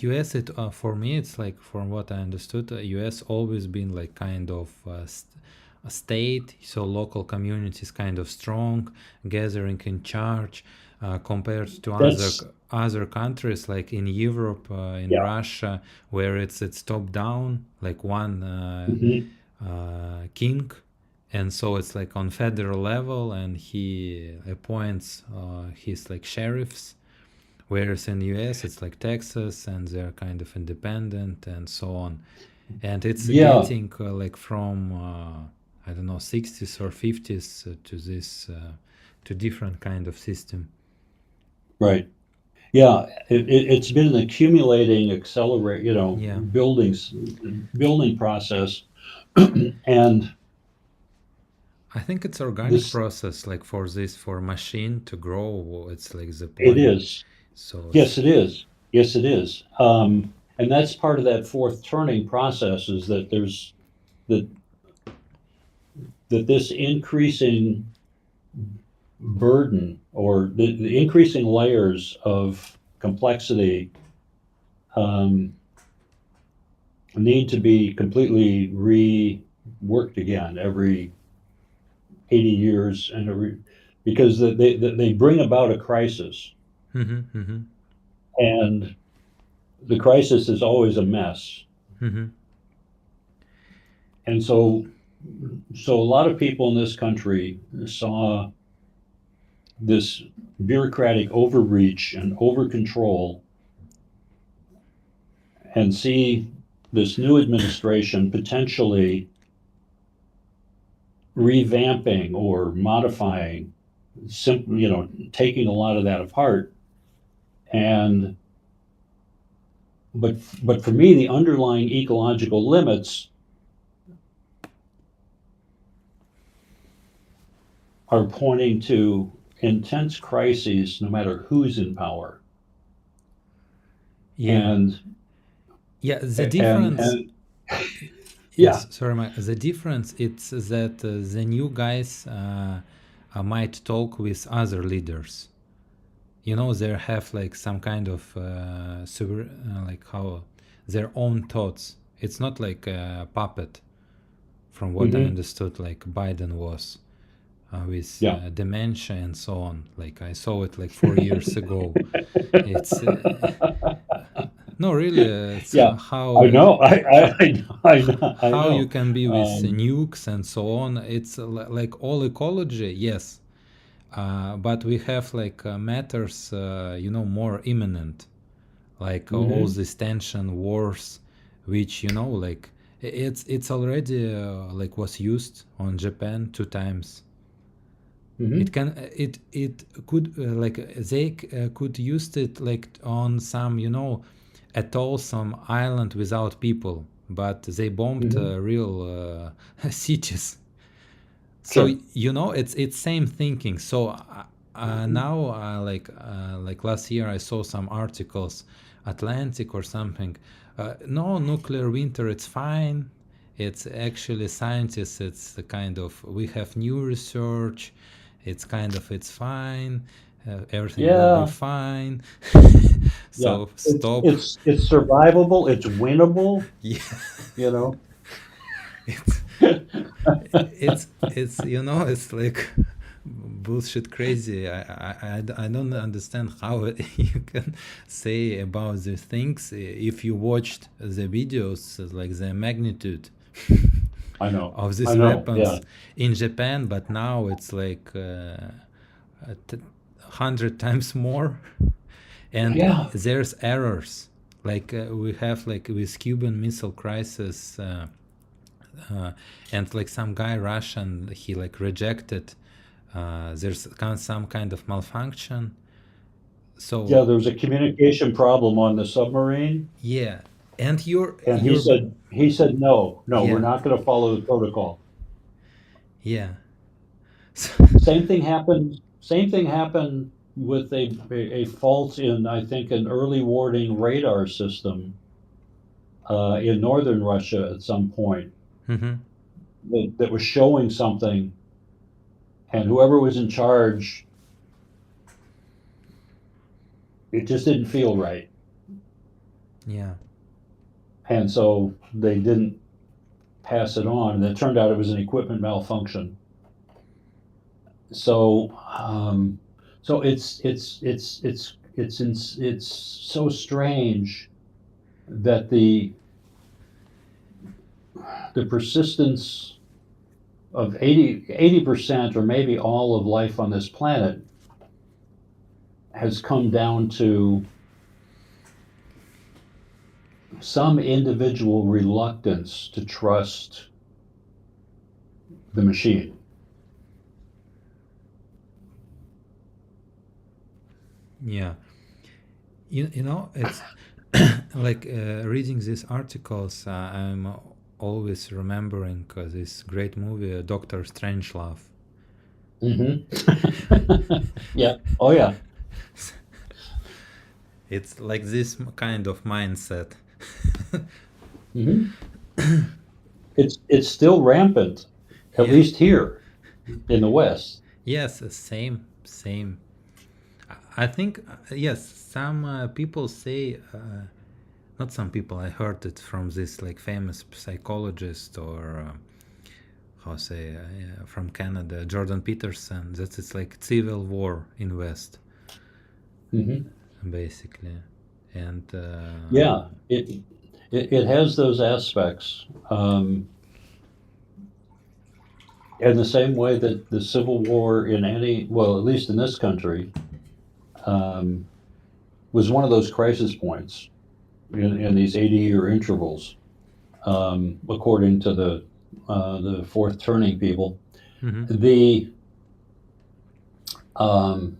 US, it for me, it's like from what I understood, US always been like kind of a state, so local communities kind of strong, gathering in charge, compared to that's other countries like in Europe, in yeah. Russia, where it's top down, like one Mhm. king, and so it's like on federal level, and he appoints his like sheriffs. Whereas in the US, it's like Texas, and they're kind of independent and so on. And it's Yeah, getting like from I don't know 60s or 50s to this to different kind of system. right. Yeah, it's been an accumulating, accelerate, Yeah, building process, and I think it's organic this process like for this for machine to grow. It's like the it point. is. So Yes, it is. Yes, it is. And that's part of that fourth turning process is that there's that that this increasing burden or the increasing layers of complexity um, need to be completely reworked again every 80 years and because they bring about a crisis, mm-hmm, mm-hmm, and the crisis is always a mess. mm-hmm. And so a lot of people in this country saw this bureaucratic overreach and over control and see this new administration potentially revamping or modifying, taking a lot of that apart. And but for me, the underlying ecological limits are pointing to intense crises, no matter who's in power. Yeah, And yeah. The and difference. and yeah. Yes, sorry, Mike. The difference it's that the new guys might talk with other leaders. You know, they have like some kind of like how their own thoughts. It's not like a puppet, from what I Hmm. understood. Like Biden was with Yeah. dementia and so on. Like I saw it like 4 years ago. It's no, really. It's Yeah, how I know. I how you know. can be with Um, nukes and so on. It's like all ecology, yes, but we have like matters, more imminent, like all mhm, this tension, wars, which like it's already like was used on Japan 2 times. It mhm, can it could like they could use it like on some atoll, some island without people, but they bombed mhm. real cities. So Sure. it's same thinking. So now like last year I saw some articles, Atlantic or something. No nuclear winter, it's fine. It's actually scientists. It's the kind of we have new research. It's kind of it's fine. Everything will be Yeah, fine. yeah. So It's stop. it's it's survivable. It's winnable. Yeah, You know. it's it's it's like bullshit crazy. I don't understand how you can say about these things if you watched the videos, like the magnitude I know. of I these know. Yeah. weapons in Japan, but now it's like 100 times more, and Yeah. there's errors. Like we have like with Cuban Missile Crisis. Uh, and like some guy Russian, he like rejected. There's some kind of malfunction. Yeah. So There was a communication problem on the submarine, yeah, and and he you're said no, no, we're yeah, not going to follow the protocol. yeah. So, Same thing happened with a fault in, I think, an early warning radar system in northern Russia at some point. mhm. that was showing something, and whoever was in charge, it just didn't feel right. Yeah. And so they didn't pass it on. And it turned out it was an equipment malfunction. So, so it's so strange that the persistence of 80% or maybe all of life on this planet has come down to some individual reluctance to trust the machine. Yeah. You know, it's like reading these articles, I'm always remembering this great movie, Doctor Strangelove. Hmm. Yeah. Oh, yeah. It's like this kind of mindset. Hmm. It's still rampant, at Yeah. least here in the West. Yes, same, same. I think, yes, some people say, not some people, I heard it from this like famous psychologist or how say, yeah, from Canada, Jordan Peterson, that it's like civil war in West, Hmm. basically. And Yeah, it has those aspects. In the same way that the Civil War in any, well, at least in this country, um, was one of those crisis points in these 80-year intervals, according to the fourth turning people. mhm. The um,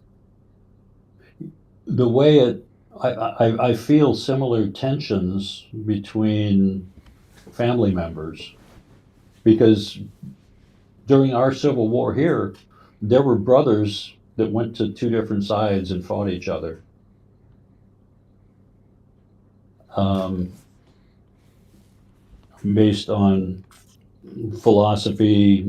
the way I feel similar tensions between family members because during our Civil War here, there were brothers that went to two different sides and fought each other. Um, Based on philosophy,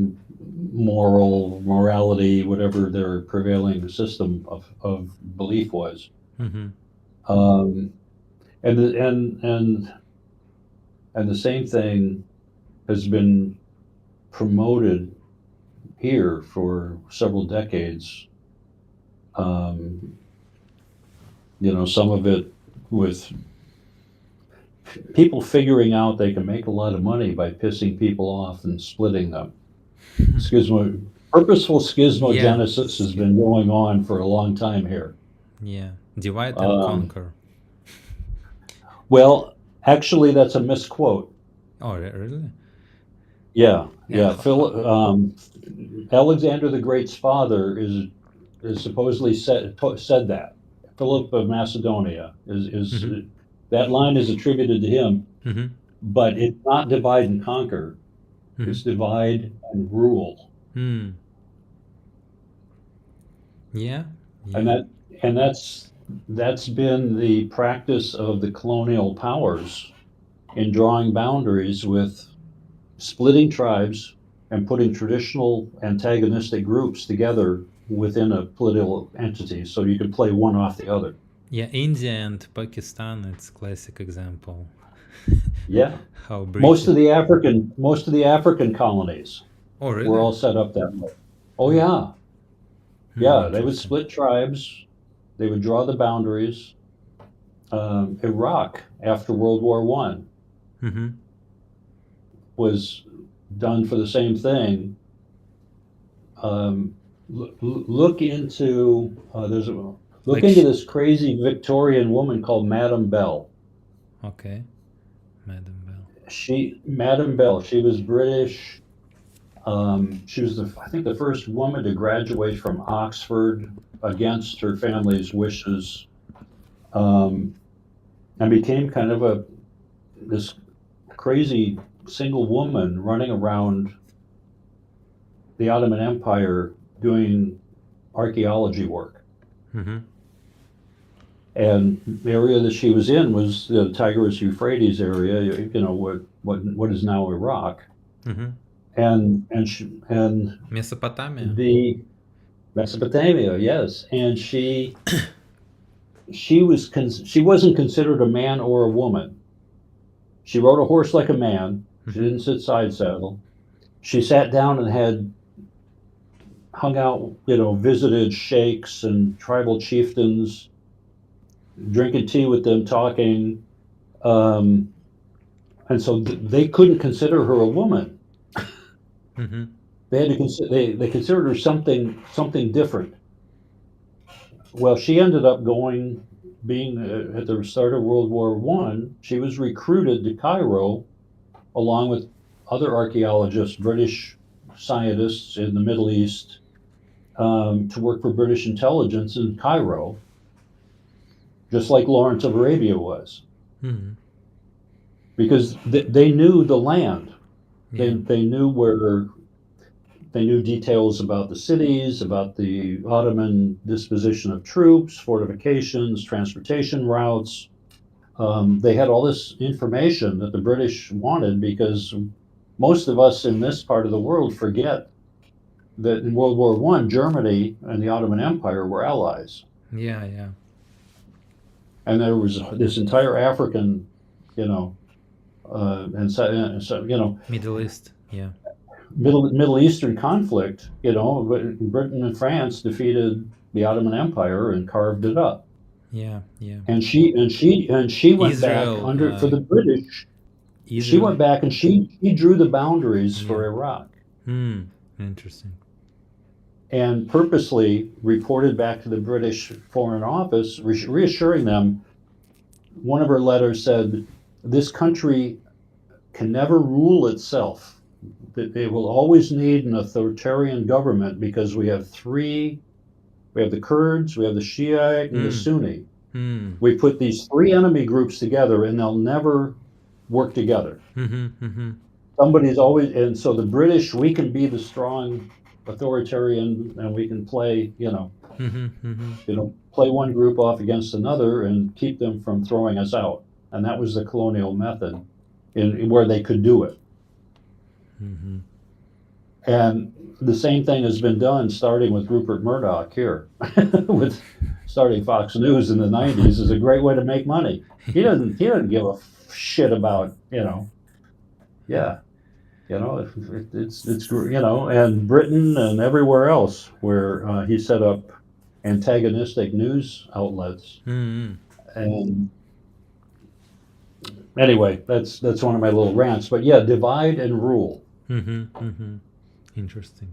morality, whatever their prevailing system of belief was. Mhm. Um, and the, and the same thing has been promoted here for several decades. Um, some of it with people figuring out they can make a lot of money by pissing people off and splitting them. Purposeful Yeah, schismogenesis has been going on for a long time here. yeah, divide and Um, conquer. well, actually, that's a misquote. Oh, really? Yeah, And yeah. Alexander the Great's father is supposedly said that. Philip of Macedonia is mhm. that line is attributed to him, Mhm. but it's not divide and conquer. Mhm. It's divide and rule. Hmm. Yeah, And yeah. that's been the practice of the colonial powers in drawing boundaries with splitting tribes and putting traditional antagonistic groups together within a political entity so you could play one off the other. Yeah, India and Pakistan, it's classic example. Yeah. How British. Most of the African colonies Oh, were really? all set up that way. Oh Hmm. yeah. Hmm, Yeah, they would interesting. split tribes, they would draw the boundaries. Iraq after World War One Mm-hmm. was done for the same thing. Look into look Like, into this crazy Victorian woman called Madame Bell. okay, Madam Bell. Madame Bell, she was British. She was I think the first woman to graduate from Oxford against her family's wishes, um, and became kind of this crazy single woman running around the Ottoman Empire doing archaeology work. Mm-hmm. And the area that she was in was the Tigris Euphrates area, what is now Iraq. Mm-hmm. and Mesopotamia. the Mesopotamia, yes, and she wasn't considered a man or a woman. She rode a horse like a man. She Hmm. didn't sit side saddle. She sat down and had hung out, visited sheikhs and tribal chieftains, drinking tea with them, talking. Um, and so they couldn't consider her a woman. Hmm. They had to consider they considered her something different. Well, she ended up being at the start of World War One. She was recruited to Cairo along with other archaeologists, British scientists in the Middle East, to work for British intelligence in Cairo, just like Lawrence of Arabia was, Hmm. because they knew the land. Yeah. They knew details about the cities, about the Ottoman disposition of troops, fortifications, transportation routes. They had all this information that the British wanted because most of us in this part of the world forget that in World War One, Germany and the Ottoman Empire were allies, Yeah. Yeah. and there was this entire African, you know, Middle East. Yeah. Middle Eastern conflict. Britain and France defeated the Ottoman Empire and carved it up. Yeah. Yeah. And she went back Israel. under for the British. She Israel. went back and she drew the boundaries Yeah. for Iraq Hmm. Interesting. and purposely reported back to the British Foreign Office, reassuring them. One of her letters said, "This country can never rule itself. That it will always need an authoritarian government because we have the Kurds, we have the Shiite, and the Hmm. Sunni. Hmm. We put these three enemy groups together and they'll never work together. Hmm. Hmm. Somebody's always, and so the British, we can be the strong authoritarian and we can Hmm. Hmm. play one group off against another and keep them from throwing us out. And that was the colonial method in where they could do it. Hmm. And the same thing has been done starting with Rupert Murdoch here, with starting Fox News in the 90s is a great way to make money. Yeah. He doesn't give a shit about, yeah, and Britain and everywhere else where he set up antagonistic news outlets. Hmm. And anyway, that's one of my little rants. But yeah, divide and rule. Hmm. Hmm. Interesting.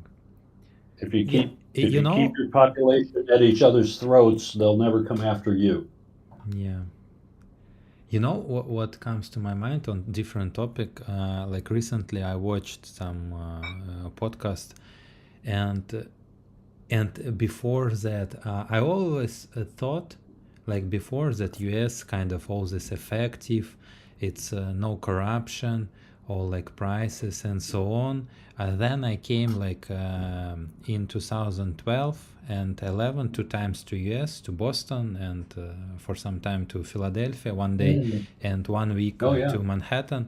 If you Yeah. keep if You you keep know. your population at each other's throats, they'll never come after you. Yeah. You know what comes to my mind on different topic? Like recently, I watched some podcast, and before that, I always thought, like before that, U.S. kind of all this effective, it's no corruption, all like prices and so on. Then I came like in 2012 and 11 2 times to US to Boston and for some time to Philadelphia 1 day Mm. and 1 week Oh yeah. to Manhattan,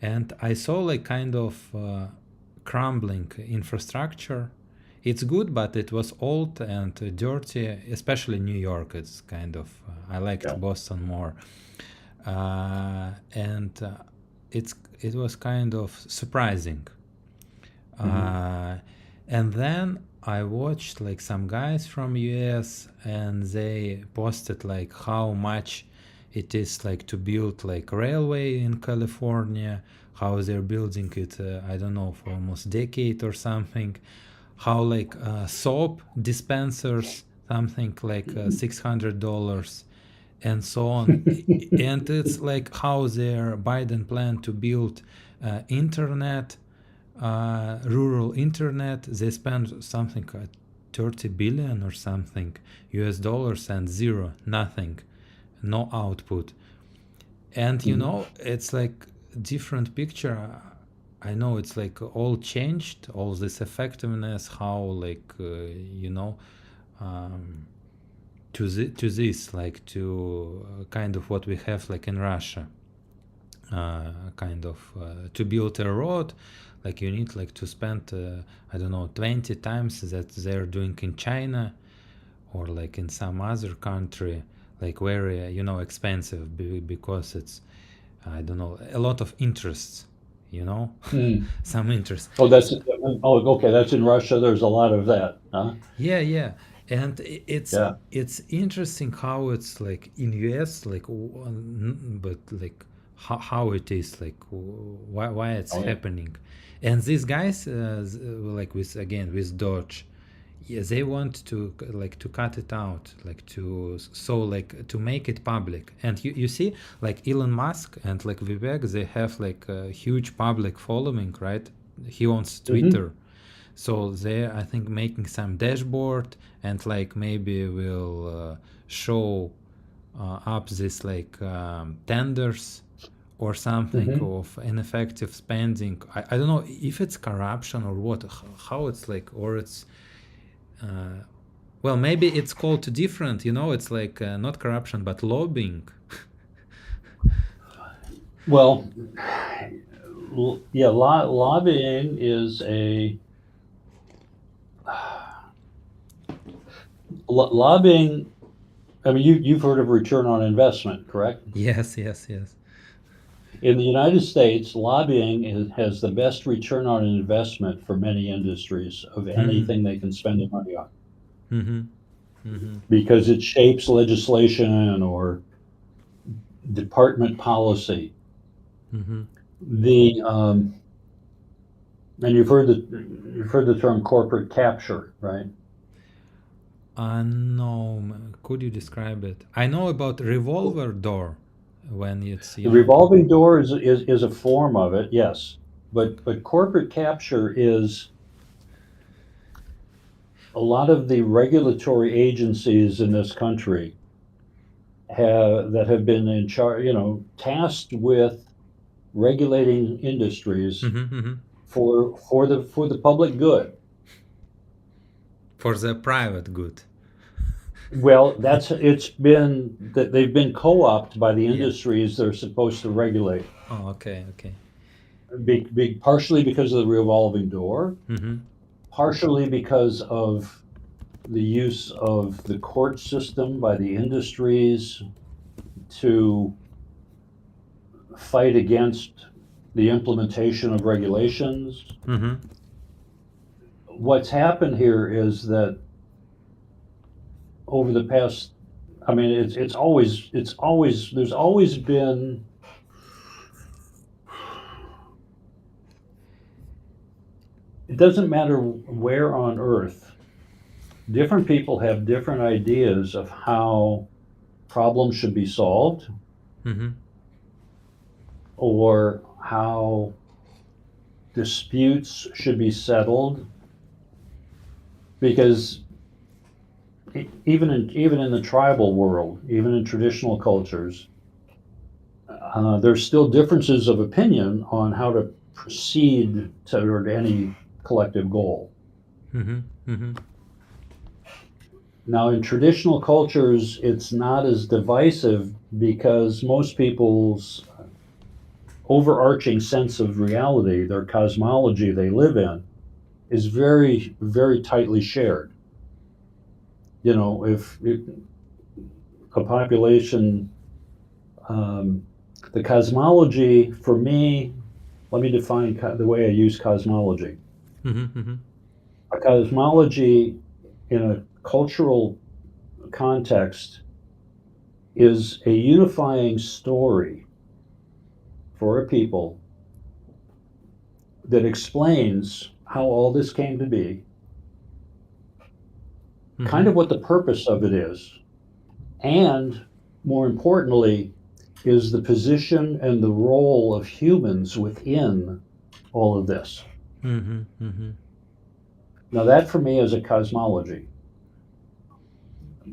and I saw like kind of crumbling infrastructure. It's good, but it was old and dirty, especially New York. It's kind of I liked Yeah. Boston more, and it was kind of surprising. Mhm. uh, and then I watched like some guys from US and they posted like how much it is like to build like railway in California, how they're building it, I don't know, for almost decade or something, how like soap dispensers something like $600 and so on. And it's like how their Biden plan to build internet, rural internet. They spend something 30 billion or something US dollars and zero, nothing, no output. And you Mhm. know, it's like different picture. I know it's like all changed, all this effectiveness, how like um, to this like to kind of what we have like in Russia, kind of to build a road Like you need like to spend I don't know 20 times that they're doing in China or like in some other country, like very expensive because it's, I don't know, a lot of interests, you know. Hmm. Some interest. Oh, okay. That's in Russia. There's a lot of that, huh? Yeah, yeah, and Yeah. it's interesting how it's like in US, like but like how it is like why it's Oh, yeah. happening, and these guys like with again with Dodge, yeah, they want to like to cut it out, like to so like to make it public. And you see like Elon Musk and like Vivek, they have like a huge public following, right? He owns Hmm. Twitter, so they're I think making some dashboard and like maybe will show up this like tenders or something Hmm. of ineffective spending. I don't know if it's corruption or what, how it's like, or it's uh, well, maybe it's called different, it's like not corruption but lobbying. Well, yeah, lobbying is lobbying. I mean, you've heard of return on investment, correct? Yes, yes, yes. In the United States, lobbying has the best return on investment for many industries of Mm-hmm. anything they can spend their money on Mm-hmm. Mm-hmm. because it shapes legislation or department policy. Mm-hmm. The and you've heard the term corporate capture, right? No, could you describe it? I know about revolver door when it's The revolving door is a form of it, yes. But corporate capture is a lot of the regulatory agencies in this country have been in charge, tasked with regulating industries Mm-hmm. Mm-hmm. for the public good. For the private good. Well, it's been that they've been co-opted by the Yeah. industries they're supposed to regulate. Oh, okay, okay. Partially because of the revolving door, Mm-hmm. partially because of the use of the court system by the industries to fight against the implementation of regulations. Mm-hmm. What's happened here is that over the past, I mean, there's always been, it doesn't matter where on earth, different people have different ideas of how problems should be solved Mm-hmm. or how disputes should be settled because even in the tribal world, even in traditional cultures, there's still differences of opinion on how to proceed toward any collective goal. Mm-hmm. Mm-hmm. Now, in traditional cultures, it's not as divisive because most people's overarching sense of reality, their cosmology they live in, is very, very tightly shared. If a population, um, the cosmology for me, let me define the way I use cosmology. Mm-hmm. Mm-hmm. A cosmology in a cultural context is a unifying story for a people that explains how all this came to be, kind Mm-hmm. of what the purpose of it is, and more importantly, is the position and the role of humans within all of this. Mm-hmm. Mm-hmm. Now, that for me is a cosmology.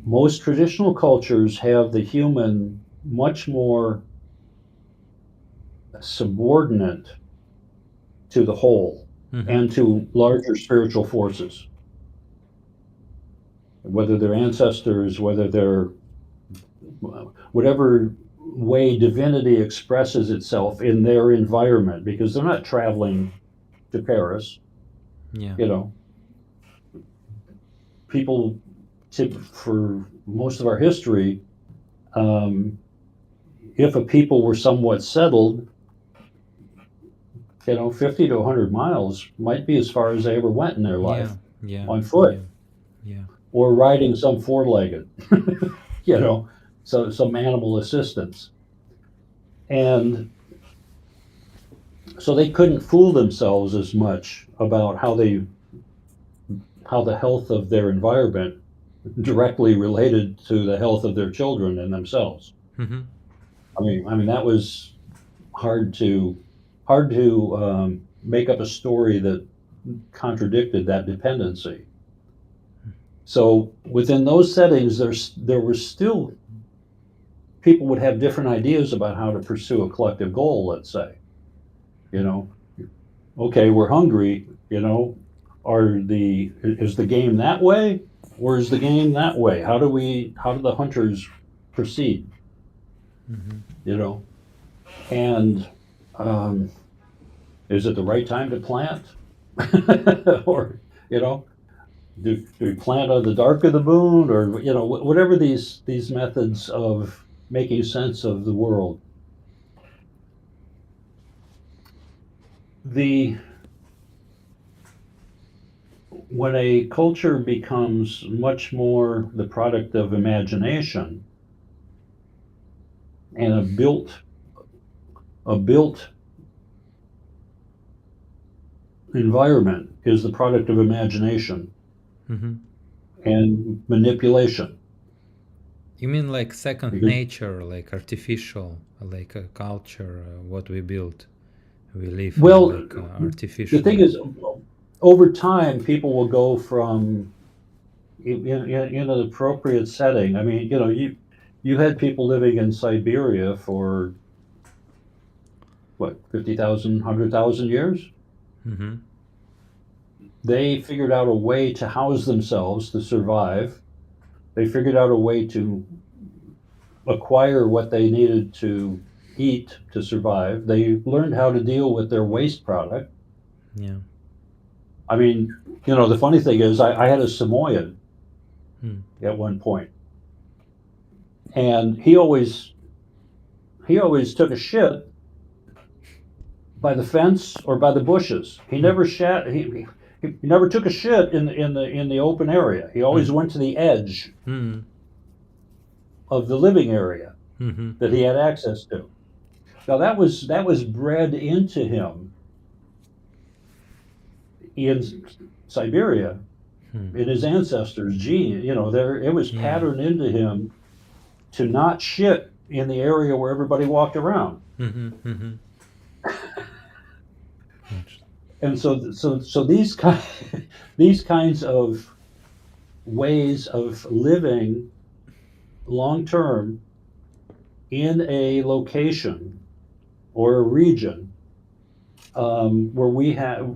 Most traditional cultures have the human much more subordinate to the whole Mm-hmm. and to larger spiritual forces, whether they're ancestors, whether they're whatever way divinity expresses itself in their environment, because they're not traveling to Paris. Yeah. You know, people for most of our history, um, if a people were somewhat settled, 50 to 100 miles might be as far as they ever went in their Yeah. life Yeah. on Yeah. foot Yeah. or riding some four-legged, you know, so some animal assistance. And so they couldn't fool themselves as much about how the health of their environment directly related to the health of their children and themselves. Mm-hmm. I mean that was hard to make up a story that contradicted that dependency. So within those settings, there was still people would have different ideas about how to pursue a collective goal. Let's say, you know, okay, we're hungry. Is the game that way, or is the game that way? How do the hunters proceed? Mm-hmm. You know, and um, is it the right time to plant, or you know, do we plant on the dark of the moon, or whatever these methods of making sense of the world. The When a culture becomes much more the product of imagination and a built environment is the product of imagination Mm-hmm. and manipulation. You mean like second Because, nature, like artificial, like a culture, what we build, we live in well, like the thing artificial. is, over time, people will go from in an appropriate setting. I mean, you had people living in Siberia for what, 50,000, 100,000 years. Mm-hmm. They figured out a way to house themselves to survive. They figured out a way to acquire what they needed to eat to survive. They learned how to deal with their waste product. Yeah. I mean, the funny thing is, I had a Samoyed Mm. at one point, and he always took a shit by the fence or by the bushes. He Mm. never shat. He never took a shit in the open area. He Mm. always went to the edge Mm. of the living area Mm-hmm. that he had access to. Now that was bred into him in Siberia, Mm. in his ancestors' gene. It was Yeah. patterned into him to not shit in the area where everybody walked around. Mm-hmm. Mm-hmm. Interesting. And so these kinds of ways of living long term in a location or a region, where we have,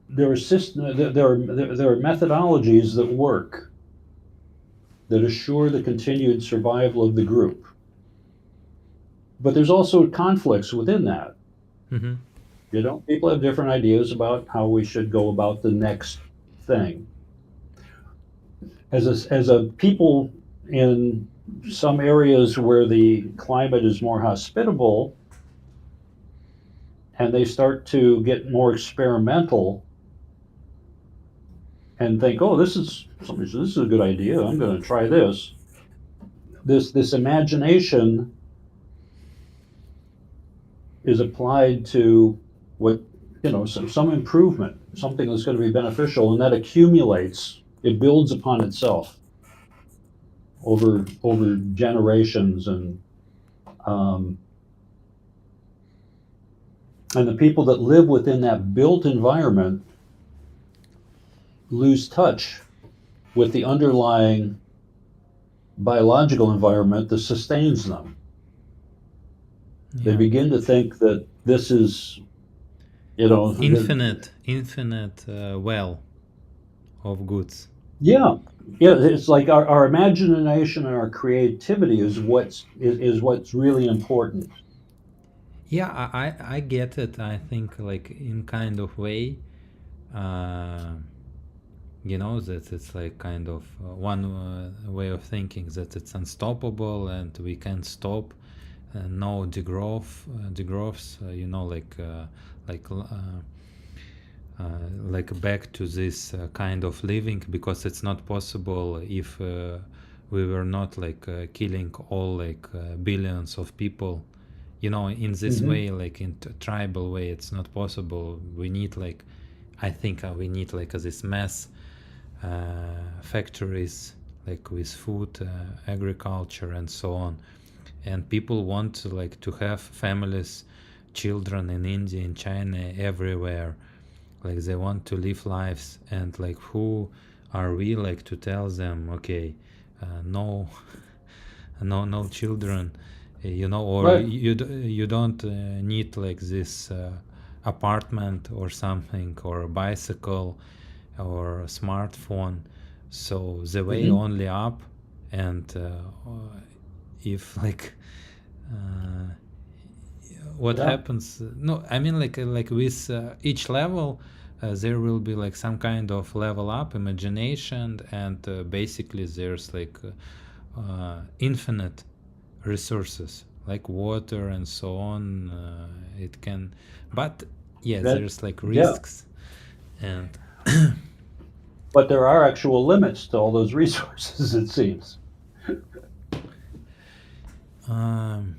there are methodologies that work, that assure the continued survival of the group. But there's also conflicts within that. Mm-hmm. People have different ideas about how we should go about the next thing. As a people in some areas where the climate is more hospitable, and they start to get more experimental and think, oh, somebody said this is a good idea. I'm going to try this. This imagination is applied to what, some improvement, something that's going to be beneficial, and that accumulates. It builds upon itself over generations, um, and the people that live within that built environment lose touch with the underlying biological environment that sustains them. They Yeah. begin to think that this is, Infinite well of goods. yeah, yeah. It's like our imagination and our creativity is what's really important. Yeah, I get it. I think like in kind of way, uh, that it's like kind of one way of thinking that it's unstoppable and we can't stop. No degrowths, like like back to this kind of living, because it's not possible if we were not like killing all like billions of people, in this Hmm. way, like in tribal way. It's not possible. We need like, I think we need like this mass factories, like with food, agriculture and so on. And people want to like to have families, children in India, in China, everywhere. Like they want to live lives, and like who are we like to tell them, okay, no, no children, or Right. you don't need like this apartment or something, or a bicycle or a smartphone. So the way Hmm. only up. And if like uh, what Yeah. happens, no, I mean like with each level, there will be like some kind of level up imagination, and basically there's like infinite resources like water and so on. It can, but yeah, That. there's like Yeah. risks. And But there are actual limits to all those resources, it seems. um,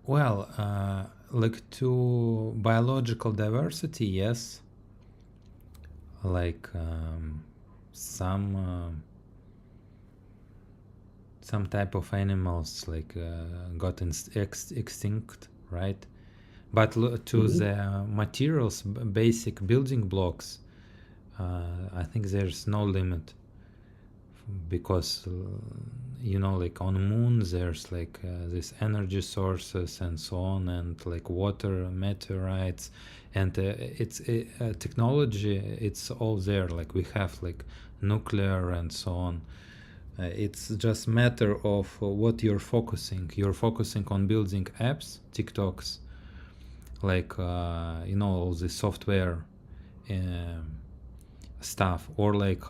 well, like to biological diversity, yes, like some type of animals like got extinct, right? But to Hmm. the materials, basic building blocks, I think there's no limit, because like on moon there's like these energy sources and so on, and like water, meteorites, and it's technology, it's all there. Like we have like nuclear and so on. It's just matter of what you're focusing on building apps, TikToks, like all the software um, stuff, or like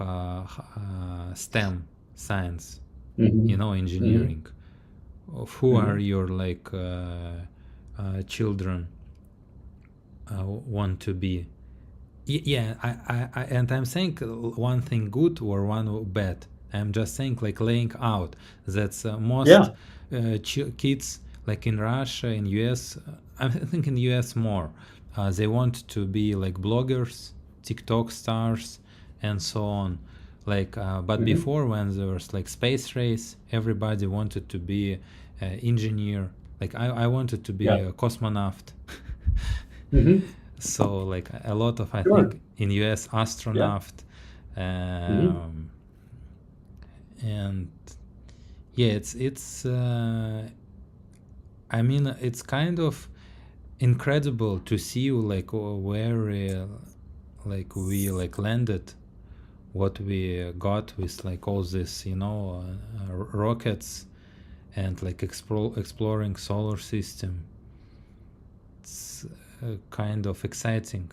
STEM, science, Hmm. Hmm. engineering. Of who are Hmm. your like children want to be? Yeah, and I'm saying one thing good or one bad. I'm just saying like laying out that most Yeah. kids like in Russia, in US, I think in US more, they want to be like bloggers, TikTok stars, and so on. Like, but Hmm. before, when there was like space race, everybody wanted to be engineer. Like I wanted to be Yeah. a cosmonaut. Hmm. So like a lot of, I Sure. think, in US Yeah. astronaut, Hmm. um, and yeah, it's I mean it's kind of incredible to see like where like we like landed, what we got with like all this, rockets, and like exploring solar system. It's kind of exciting.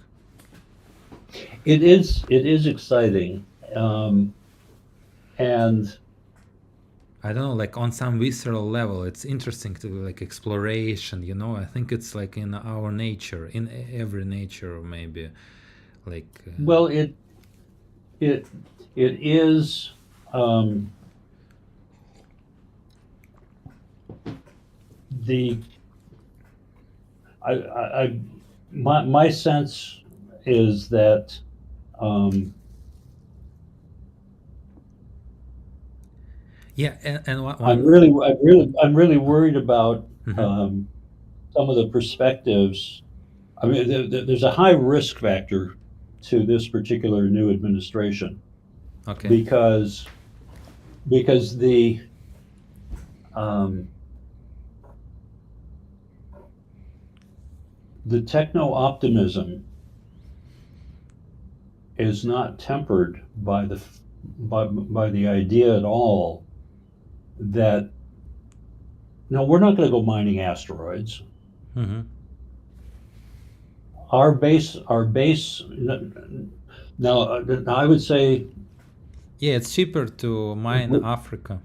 It is. It is exciting, um, and I don't know, like on some visceral level, it's interesting to like exploration. I think it's like in our nature, in every nature, maybe. Like, well, it it is. Um, the I my sense is that um, yeah, and one. I'm really worried about Mhm. some of the perspectives. I mean, there's a high risk factor to this particular new administration Okay. because because um, the techno optimism is not tempered by by the idea at all that no, we're not going to go mining asteroids. Mm-hmm. Our base. Now, I would say, Yeah, it's cheaper to mine Africa.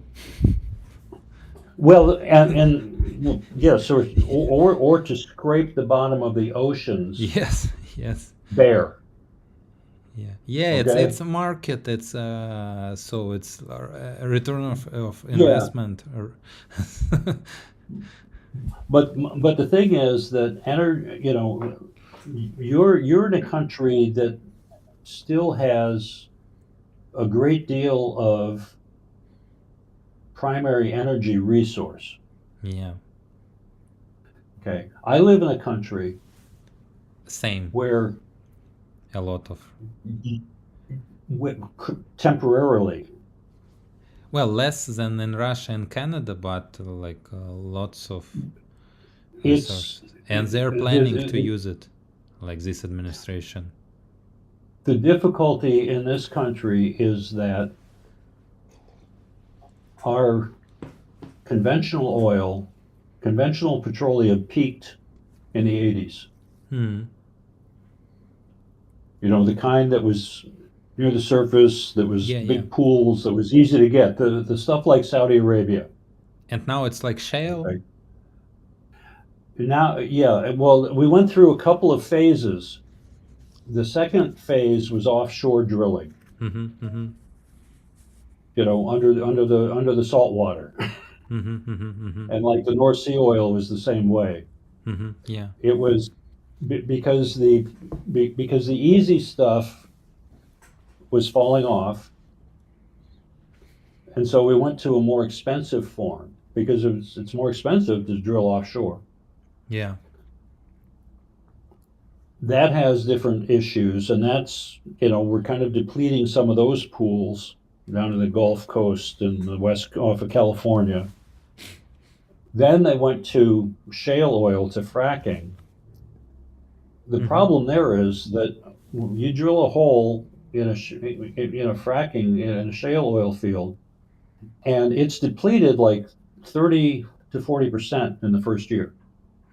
well, and yes, or to scrape the bottom of the oceans Yes, yes. bare. Yeah, yeah. It's Okay. a market. It's so it's a return of Yeah, investment. Or but the thing is that you're in a country that still has a great deal of primary energy resource. yeah, Okay, I live in a country same. where A lot of, temporarily well, less than in Russia and Canada, but like lots of it's resources, and they're planning to the, use it, like this administration. the difficulty in this country is that our conventional oil, conventional petroleum peaked in the 80s. Hmm. The kind that was near the surface, that was Yeah, yeah. big pools, that was easy to get, the stuff like Saudi Arabia. And now it's like shale. Okay. Now, yeah, well, we went through a couple of phases. The second phase was offshore drilling, Mm-hmm. Mm-hmm. under the salt water. Mm-hmm. Mm-hmm. Mm-hmm. And like the North Sea oil was the same way. Mm-hmm. Yeah. It was because the easy stuff was falling off, and so we went to a more expensive form because it's more expensive to drill offshore. Yeah. That has different issues, and we're kind of depleting some of those pools down in the Gulf Coast and the west off of California. Then they went to shale oil, to fracking. The Mm-hmm. problem there is that you drill a hole in a fracking in a shale oil field, and it's depleted like 30 to 40% in the first year,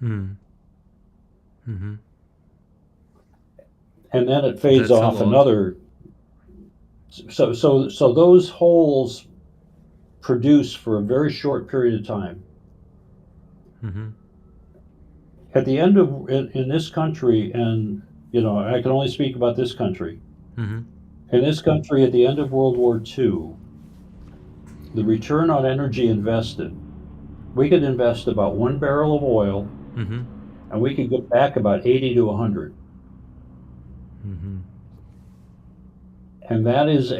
Mm. Mm-hmm. and then it fades That's a off lot. another. So those holes produce for a very short period of time. Mm-hmm. At the end of in this country, and I can only speak about this country. Mm-hmm. In this country, at the end of World War II, the return on energy invested, we could invest about 1 barrel of oil, Mm-hmm. and we could get back about 80 to 100. Mm-hmm. And that is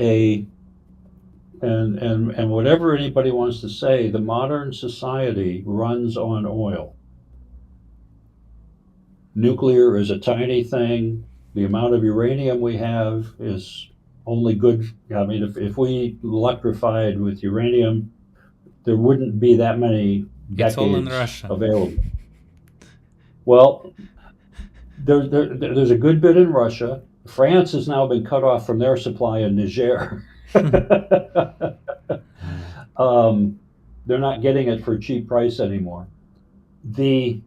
and whatever anybody wants to say, the modern society runs on oil. Nuclear is a tiny thing. The amount of uranium we have is only good. I mean, if we electrified with uranium, there wouldn't be that many It's all in decades Russia. available. Well, there's a good bit in Russia. France has now been cut off from their supply in Niger. um, they're not getting it for a cheap price anymore. The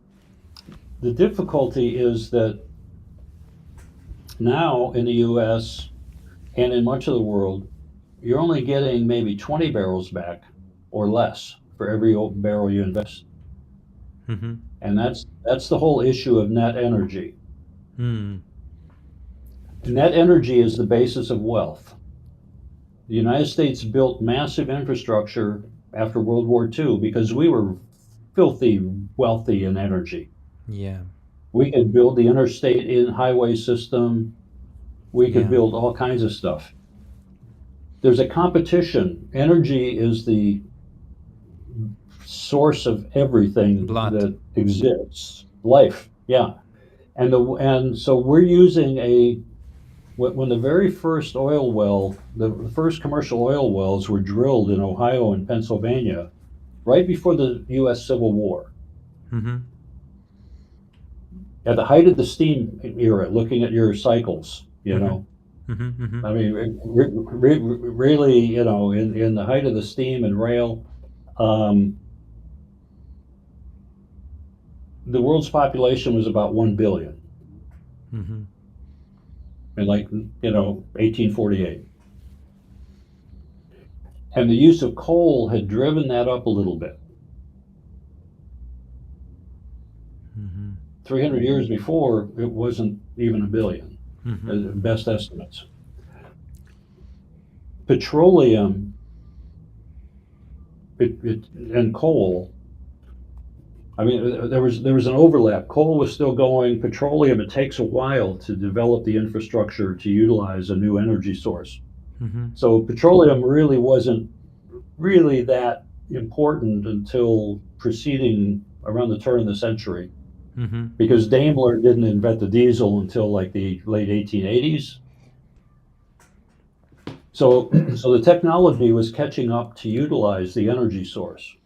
the difficulty is that now in the U.S. and in much of the world, you're only getting maybe 20 barrels back or less for every barrel you invest, Mm-hmm. and that's the whole issue of net energy. Mm. Net energy is the basis of wealth. The United States built massive infrastructure after World War II because we were filthy wealthy in energy. Yeah. We could build the interstate in highway system. We could Yeah. build all kinds of stuff. There's a competition. Energy is the source of everything Blood. that exists. Life, yeah. And so we're using when the very first oil well, the first commercial oil wells were drilled in Ohio and Pennsylvania, right before the U.S. Civil War, Mm-hmm. at the height of the steam era, looking at your cycles, Mm-hmm. Mm-hmm. Mm-hmm. I mean, really, in the height of the steam and rail, um, the world's population was about 1 billion Mm-hmm. in, like, 1848. And the use of coal had driven that up a little bit. Mm-hmm. 300 years before, it wasn't even a billion, Mm-hmm. best estimates. Petroleum and coal, I mean, there was an overlap. Coal was still going. Petroleum, it takes a while to develop the infrastructure to utilize a new energy source. Mm-hmm. So petroleum really wasn't really that important until preceding around the turn of the century, Mm-hmm. because Daimler didn't invent the diesel until like the late 1880s. So the technology was catching up to utilize the energy source.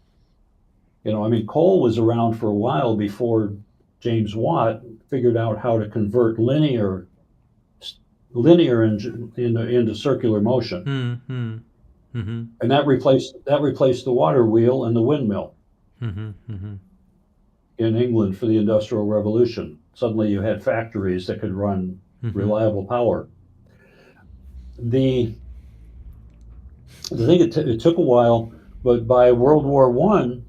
I mean, coal was around for a while before James Watt figured out how to convert linear into circular motion, Mm-hmm. Mm-hmm. and that replaced the water wheel and the windmill Mm-hmm. Mm-hmm. in England for the Industrial Revolution. Suddenly, you had factories that could run Mm-hmm. reliable power. The the thing it took a while, but by World War One,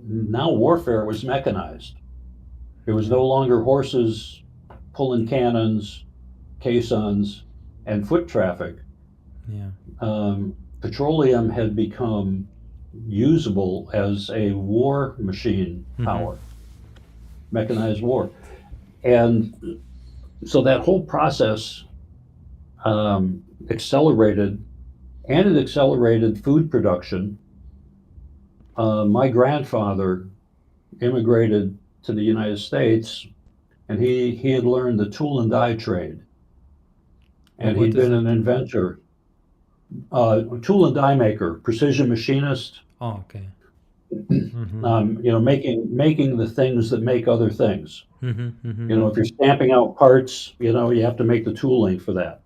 now warfare was mechanized. It was Yeah. no longer horses pulling cannons, caissons, and foot traffic. Yeah. Petroleum had become usable as a war machine Mm-hmm. power, mechanized war. And so that whole process accelerated, and it accelerated food production. My grandfather immigrated to the United States, and he had learned the tool and die trade, and What he'd is been it? an inventor, tool and die maker, precision machinist. Oh, okay. Mm-hmm. Making the things that make other things. Mm-hmm. Mm-hmm. If you're stamping out parts, you have to make the tooling for that.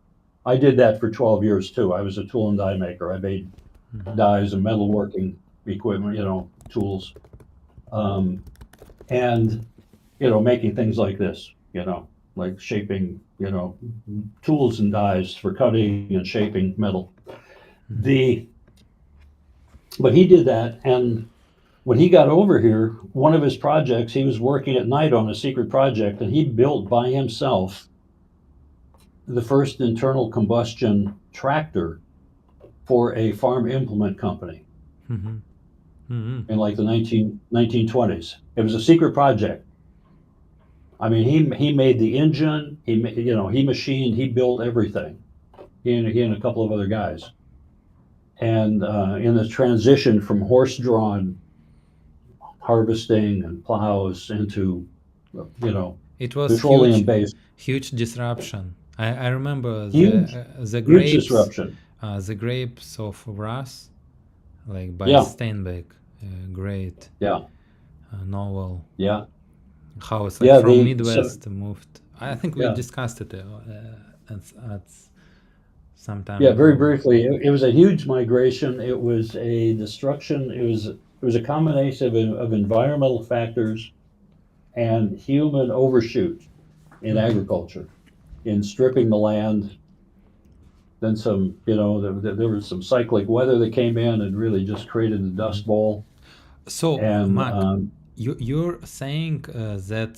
I did that for 12 years too. I was a tool and die maker. I made Mm-hmm. dies and metalworking equipment, tools, um, and making things like this, like shaping, tools and dies for cutting and shaping metal. Mm-hmm. The But he did that, and when he got over here, one of his projects, he was working at night on a secret project, and he built by himself the first internal combustion tractor for a farm implement company Mm-hmm. Mm-hmm. in like the 1920s. It was a secret project. I mean, he made the engine. He built everything. He and a couple of other guys. And in the transition from horse-drawn harvesting and plows into, you know, It was petroleum-based, huge disruption. I remember huge, the huge grapes, disruption. the grapes of Wrath, like by Yeah, Steinbeck, great yeah, novel. yeah, How it's like yeah. from So Midwest moved. I think we yeah, discussed it at some time yeah. Very ago. briefly, it was a huge migration. It was a destruction. It was a combination of environmental factors and human overshoot in Mm-hmm. agriculture, in stripping the land. Then some, there was some cyclic weather that came in and really just created the Mm-hmm. dust bowl. So, And Mark, you're saying that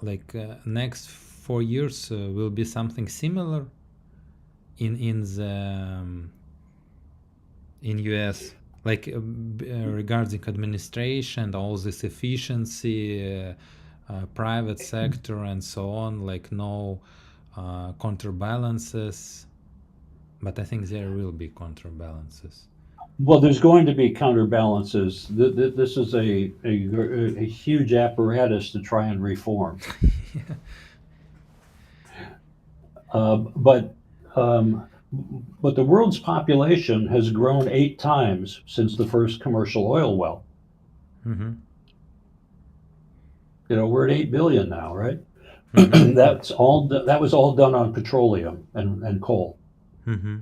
like next 4 years will be something similar in in US, like regarding administration, all this efficiency, private sector, and so on. Like no counterbalances, but I think there will be counterbalances. well, there's going to be counterbalances. This is a huge apparatus to try and reform. Uh, but um, but the world's population has grown 8 times since the first commercial oil well. Mm-hmm. We're at 8 billion now, right? Mm-hmm. That was all done on petroleum and coal. Mm-hmm.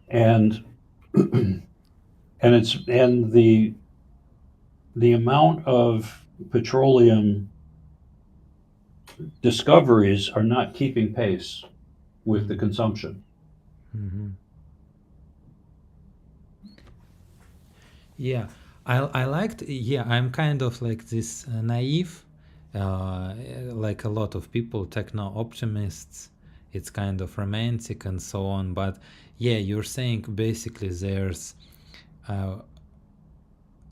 And and the amount of petroleum discoveries are not keeping pace with the consumption. Hmm. Yeah, I liked. Yeah, I'm kind of like this naive, uh, like a lot of people, techno optimists. It's kind of romantic and so on. But yeah, you're saying basically there's uh,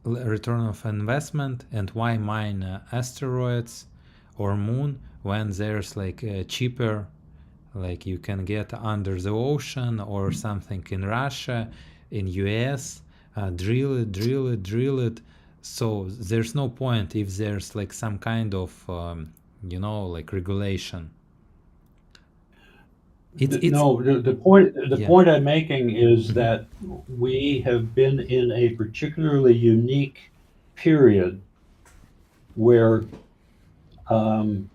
return of investment, and why mine asteroids or moon when there's like cheaper, like you can get under the ocean or something in Russia, in US, drill it, drill it, drill it. So there's no point if there's like some kind of like regulation. It's No, the yeah, point I'm making is mhm, that we have been in a particularly unique period where um,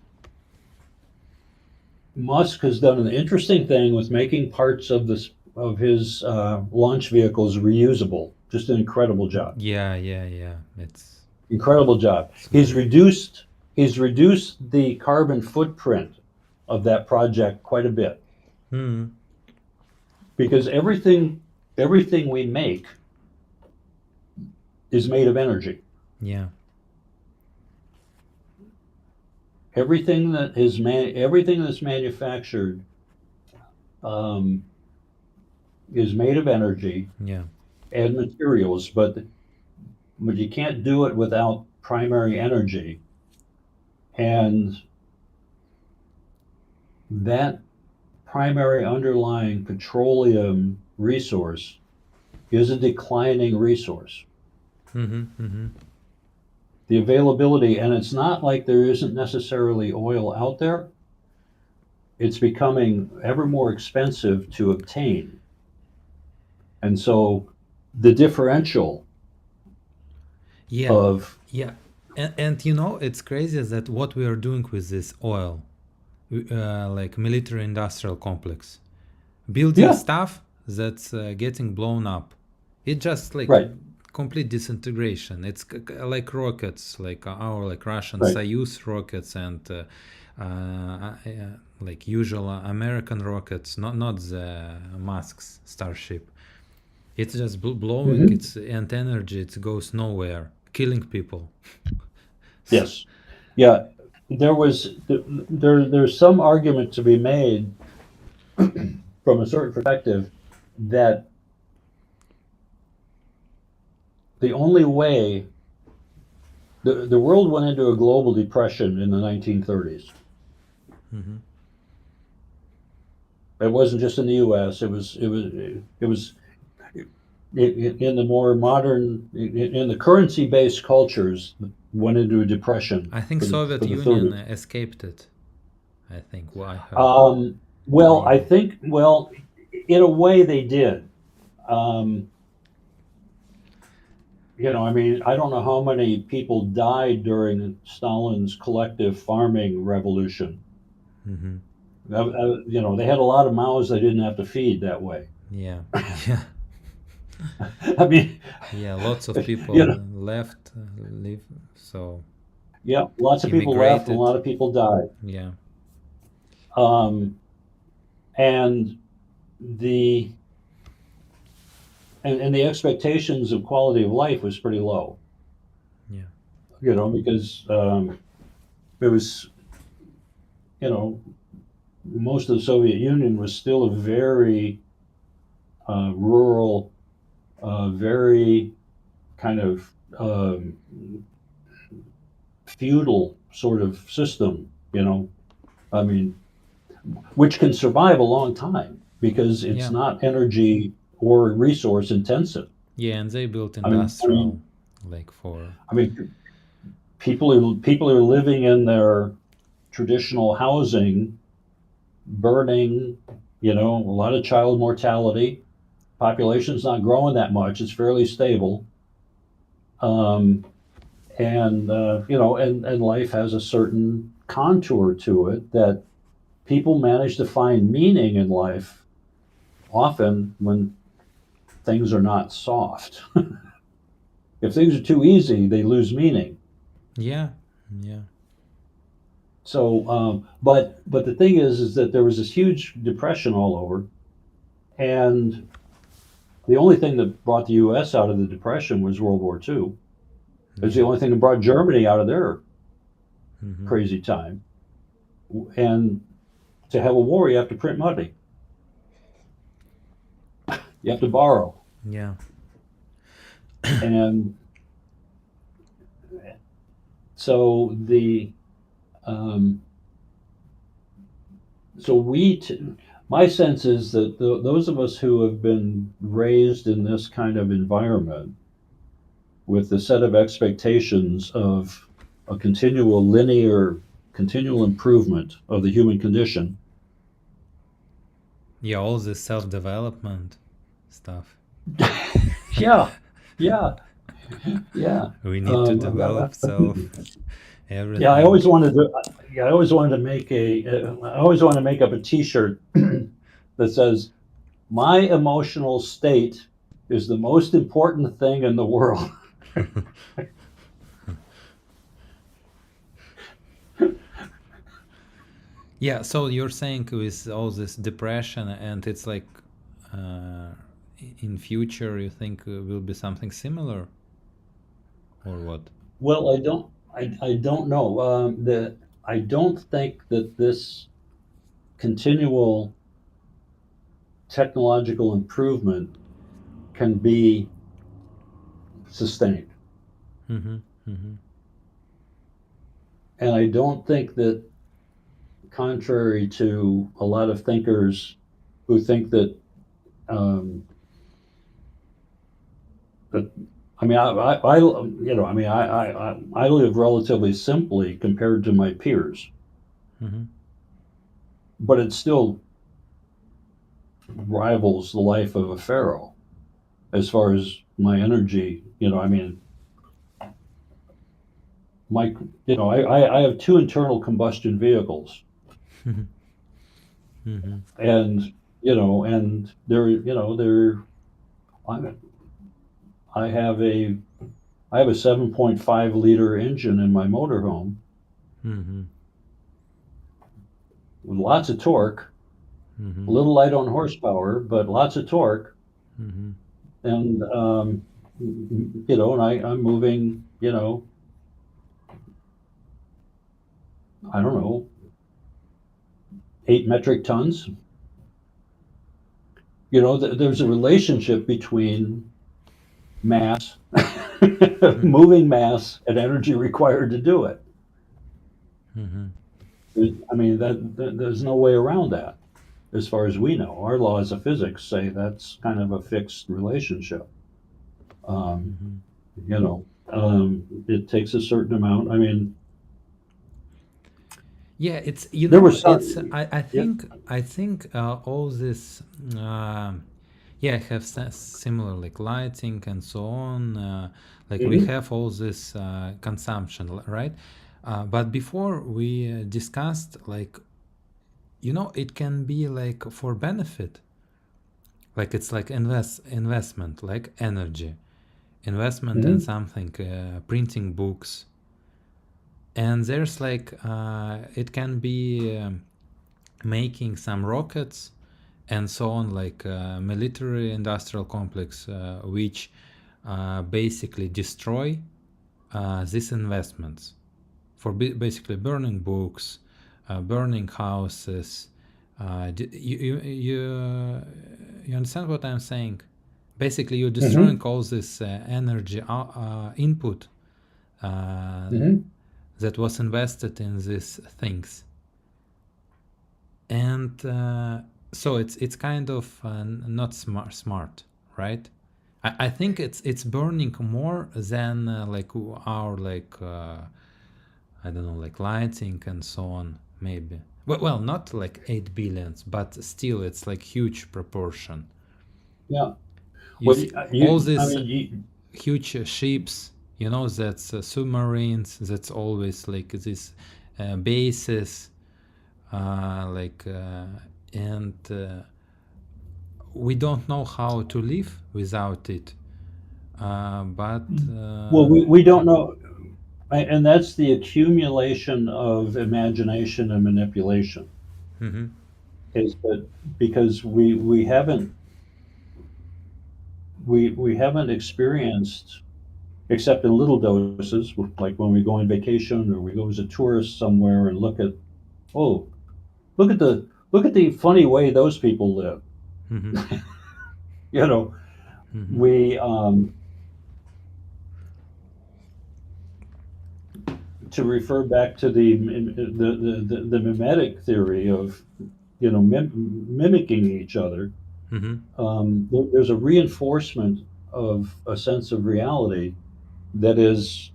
Musk has done an interesting thing with making parts of this of his launch vehicles reusable. Just an incredible job. yeah, yeah, yeah. Incredible job. It's great. He's reduced the carbon footprint of that project quite a bit Hmm. because everything we make is made of energy. Yeah, Everything that's manufactured um, is made of energy yeah, and materials, but you can't do it without primary energy, and that primary underlying petroleum resource is a declining resource. mm-hmm, mm-hmm. The availability, and it's not like there isn't necessarily oil out there. It's becoming ever more expensive to obtain. And so the differential Yeah, of, yeah. And it's crazy that what we are doing with this oil, like military industrial complex, building yeah, stuff that's getting blown up. It just like right, complete disintegration. It's like rockets, like our like Russian right. Soyuz rockets and like usual American rockets, not the Musk's Starship. It's just blowing. Hmm. It's and energy. It goes nowhere, killing people. Yes. Yeah. There's some argument to be made from a certain perspective that the only way the world went into a global depression in the 1930s. Hmm. It wasn't just in the U.S. It was in the more modern in the currency-based cultures went into a depression I think for Soviet the Union 30s. escaped it. I think what I heard. Well, I Maybe. think in a way they did. Um, I mean, I don't know how many people died during Stalin's collective farming revolution. Hmm. They had a lot of mouths they didn't have to feed that way. Yeah, yeah, I mean, yeah. Lots of you people know, left, live, so yeah, lots of people left and a immigrated. lot of people died. Yeah, Um, and the and the expectations of quality of life was pretty low, yeah, because it was, you know, most of the Soviet Union was still a very rural, very kind of feudal sort of system, I mean, which can survive a long time because it's yeah, not energy or resource intensive. yeah. And they built I mean, I industrial, mean, like for. I mean, people are living in their traditional housing, burning. A lot of child mortality. Population's not growing that much. It's fairly stable. Um, and life has a certain contour to it that people manage to find meaning in life often when things are not soft. If things are too easy, they lose meaning. Yeah, yeah. So, but the thing is that there was this huge depression all over, and the only thing that brought the U.S. out of the depression was World War II. It was the Yeah. only thing that brought Germany out of their Hmm. crazy time. And to have a war, you have to print money. You have to borrow. Yeah. And so um, so my sense is that those of us who have been raised in this kind of environment with the set of expectations of a continual improvement of the human condition. Yeah, all this self-development stuff. Yeah, yeah, yeah. We need to develop self, Yeah, everything. I always wanted to I always wanted to make up a T-shirt that says, "My emotional state is the most important thing in the world." Yeah, so you're saying with all this depression, and it's like uh, in future you think will be something similar, or what? Well, I don't know. I don't think that this continual technological improvement can be sustained. Mm-hmm. Mm-hmm. And I don't think that, contrary to a lot of thinkers who think that, um, that I mean, I you know, I mean, I live relatively simply compared to my peers, Mm-hmm. but it still rivals the life of a pharaoh as far as my energy. I mean, my, I have two internal combustion vehicles, Mm-hmm. and and they're I I have a I have a 7.5 liter engine in my motorhome Mm-hmm. with lots of torque, a Mm-hmm. little light on horsepower, but lots of torque. Mm-hmm. And and I'm moving, I don't know, 8 metric tons. There's a relationship between mass, moving mass, and energy required to do it. Mm-hmm. I mean, there's no way around that, as far as we know. Our laws of physics say that's kind of a fixed relationship. Um, Mm-hmm. it takes a certain amount. I mean, Yeah, it's there was some, I yeah. think all this yeah, have similar like lighting and so on. Like we Mhm. have all this consumption, right? But before we discussed, like, it can be like for benefit, like it's like investment, like energy investment and Mhm. something, printing books, and there's like it can be making some rockets and so on, like military industrial complex, which basically destroy these investments for basically burning books, burning houses. You understand what I'm saying? Basically, you're destroying Mhm. all this energy input uh, Mhm. that was invested in these things, and so it's kind of not smart, right? I think it's burning more than like our like I don't know, like lighting and so on, maybe. Well, not like 8 billions, but still it's like huge proportion. Yeah. You Well, see all I these mean, huge ships, that's submarines, that's always like this bases, like and we don't know how to live without it. But Well, we don't know, and that's the accumulation of imagination and manipulation. mm-hmm, Is that because we haven't experienced, except in little doses, like when we go on vacation or we go as a tourist somewhere and look at, oh, look at the funny way those people live. mm-hmm, You know, mm-hmm, we to refer back to the mimetic theory of, mimicking each other. mm-hmm, There's a reinforcement of a sense of reality that is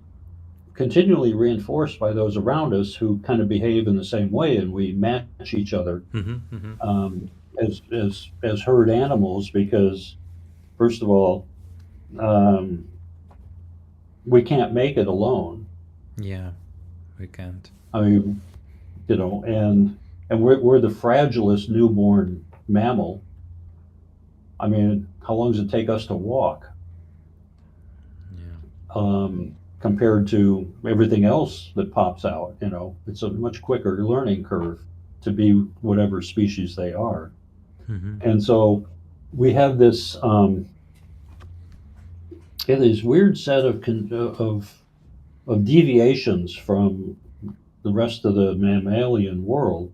continually reinforced by those around us who kind of behave in the same way, and we match each other mm-hmm, mm-hmm. as herd animals because, first of all, um, we can't make it alone. Yeah, we can't. I mean, and we're the fragilest newborn mammal. I mean, how long does it take us to walk? Yeah. Compared to everything else that pops out. It's a much quicker learning curve to be whatever species they are. Mm-hmm, And so we have this weird set of deviations from the rest of the mammalian world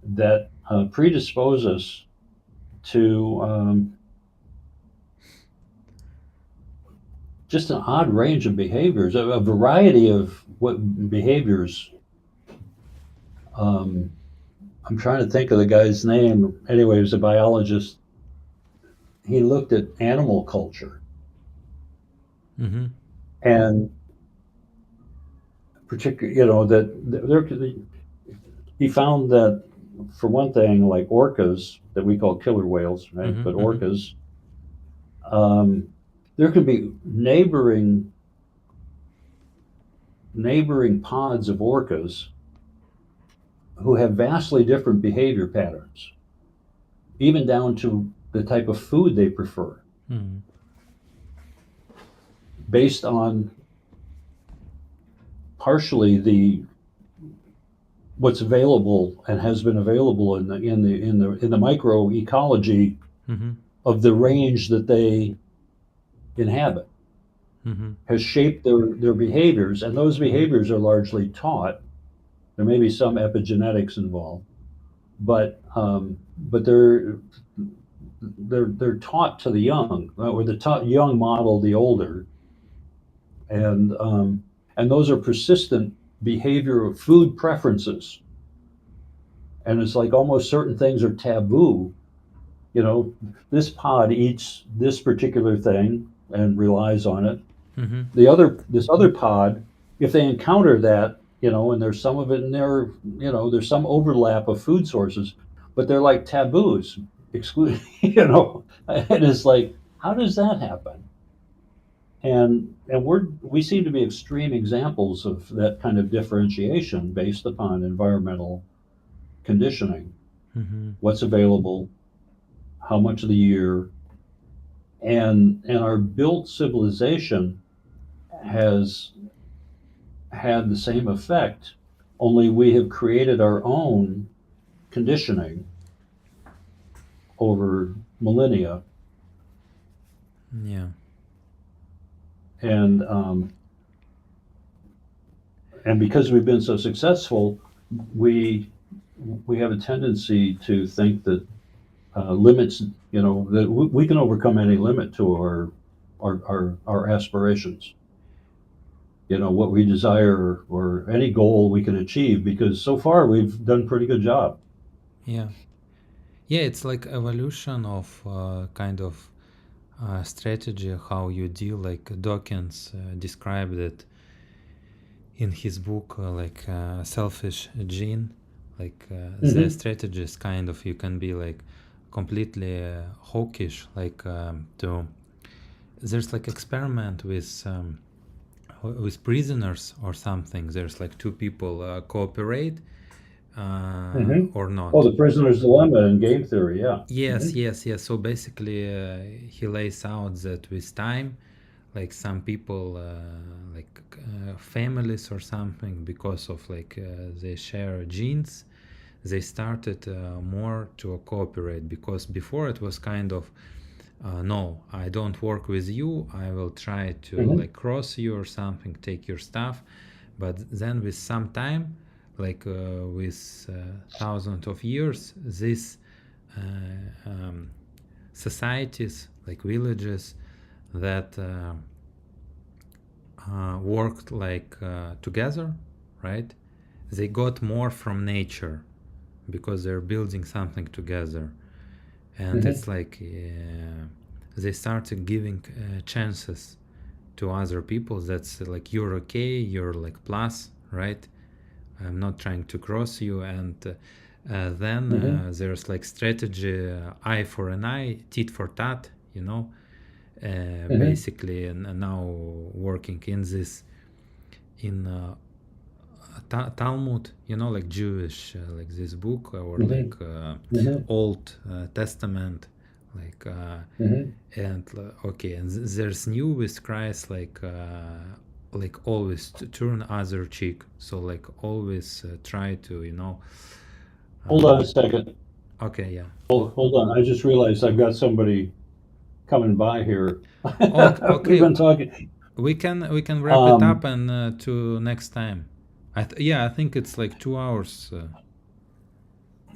that predispose us to just an odd range of behaviors, a variety of what behaviors. Um, I'm trying to think of the guy's name. Anyway, he was a biologist. He looked at animal culture, mm-hmm, and particularly, that there, he found that, for one thing, like orcas that we call killer whales, right? mm-hmm, But mm-hmm, orcas, um, there could be neighboring pods of orcas who have vastly different behavior patterns, even down to the type of food they prefer, mm-hmm, based on partially the what's available and has been available in the micro ecology mm-hmm, of the range that they inhabit, mm-hmm, has shaped their behaviors, and those behaviors are largely taught. There may be some epigenetics involved, but they're taught to the young, or the young model the older, and those are persistent behavior food preferences, and it's like almost certain things are taboo. You know, this pod eats this particular thing and relies on it. mm-hmm. This other pod, if they encounter that, and there's some of it in there, there's some overlap of food sources, but they're like taboos, exclude, and it's like, how does that happen? And we seem to be extreme examples of that kind of differentiation based upon environmental conditioning. Mm-hmm. What's available, how much of the year, and our built civilization has had the same effect, only we have created our own conditioning over millennia. Yeah. And because we've been so successful, we we have a tendency to think that limits, that we can overcome any limit to our aspirations. What we desire or any goal we can achieve, because so far we've done a pretty good job. Yeah. Yeah, it's like evolution of kind of strategy how you deal. Like Dawkins described it in his book, like selfish gene. Like the Hmm. strategy is kind of you can be like completely hawkish, like to. There's like experiment with prisoners or something. There's like two people cooperate Hmm. or Oh, not. the prisoner's dilemma in game theory. Yeah. Yes, Hmm. yes, yes. So basically, he lays out that with time, like some people, families or something, because of they share genes, they started more to cooperate, because before it was kind of no, I don't work with you, I will try to Hmm. like cross you or something, take your stuff. But then with some time, with thousands of years, these societies, like villages, that worked together, right? They got more from nature because they're building something together. And Hmm. it's they started giving chances to other people. That's like, you're okay, you're like plus, right? I'm not trying to cross you. And then Hmm. there's like strategy, eye for an eye, tit for tat, you know. Hmm. Basically, and now working in this, in Talmud, you know, like Jewish, like this book, or Hmm. Hmm. Old Testament, like Hmm. and okay, and there's new with Christ, like always to turn other cheek. So like always try to, Hold uh, on a second. okay, yeah. Hold on. I just realized I've got somebody coming by here. Okay, We've okay, been talking. we can wrap it up Um, and to next time. Yeah, I think it's like 2 hours.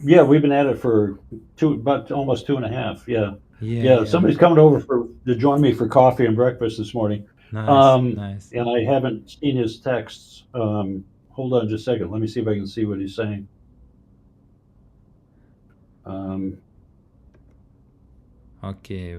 yeah, we've been at it for about almost 2.5. Yeah, Yeah, yeah. yeah. Somebody's coming over to join me for coffee and breakfast this morning. Nice, nice. And I haven't seen his texts. Hold on just a second. Let me see if I can see what he's saying. Um, Okay.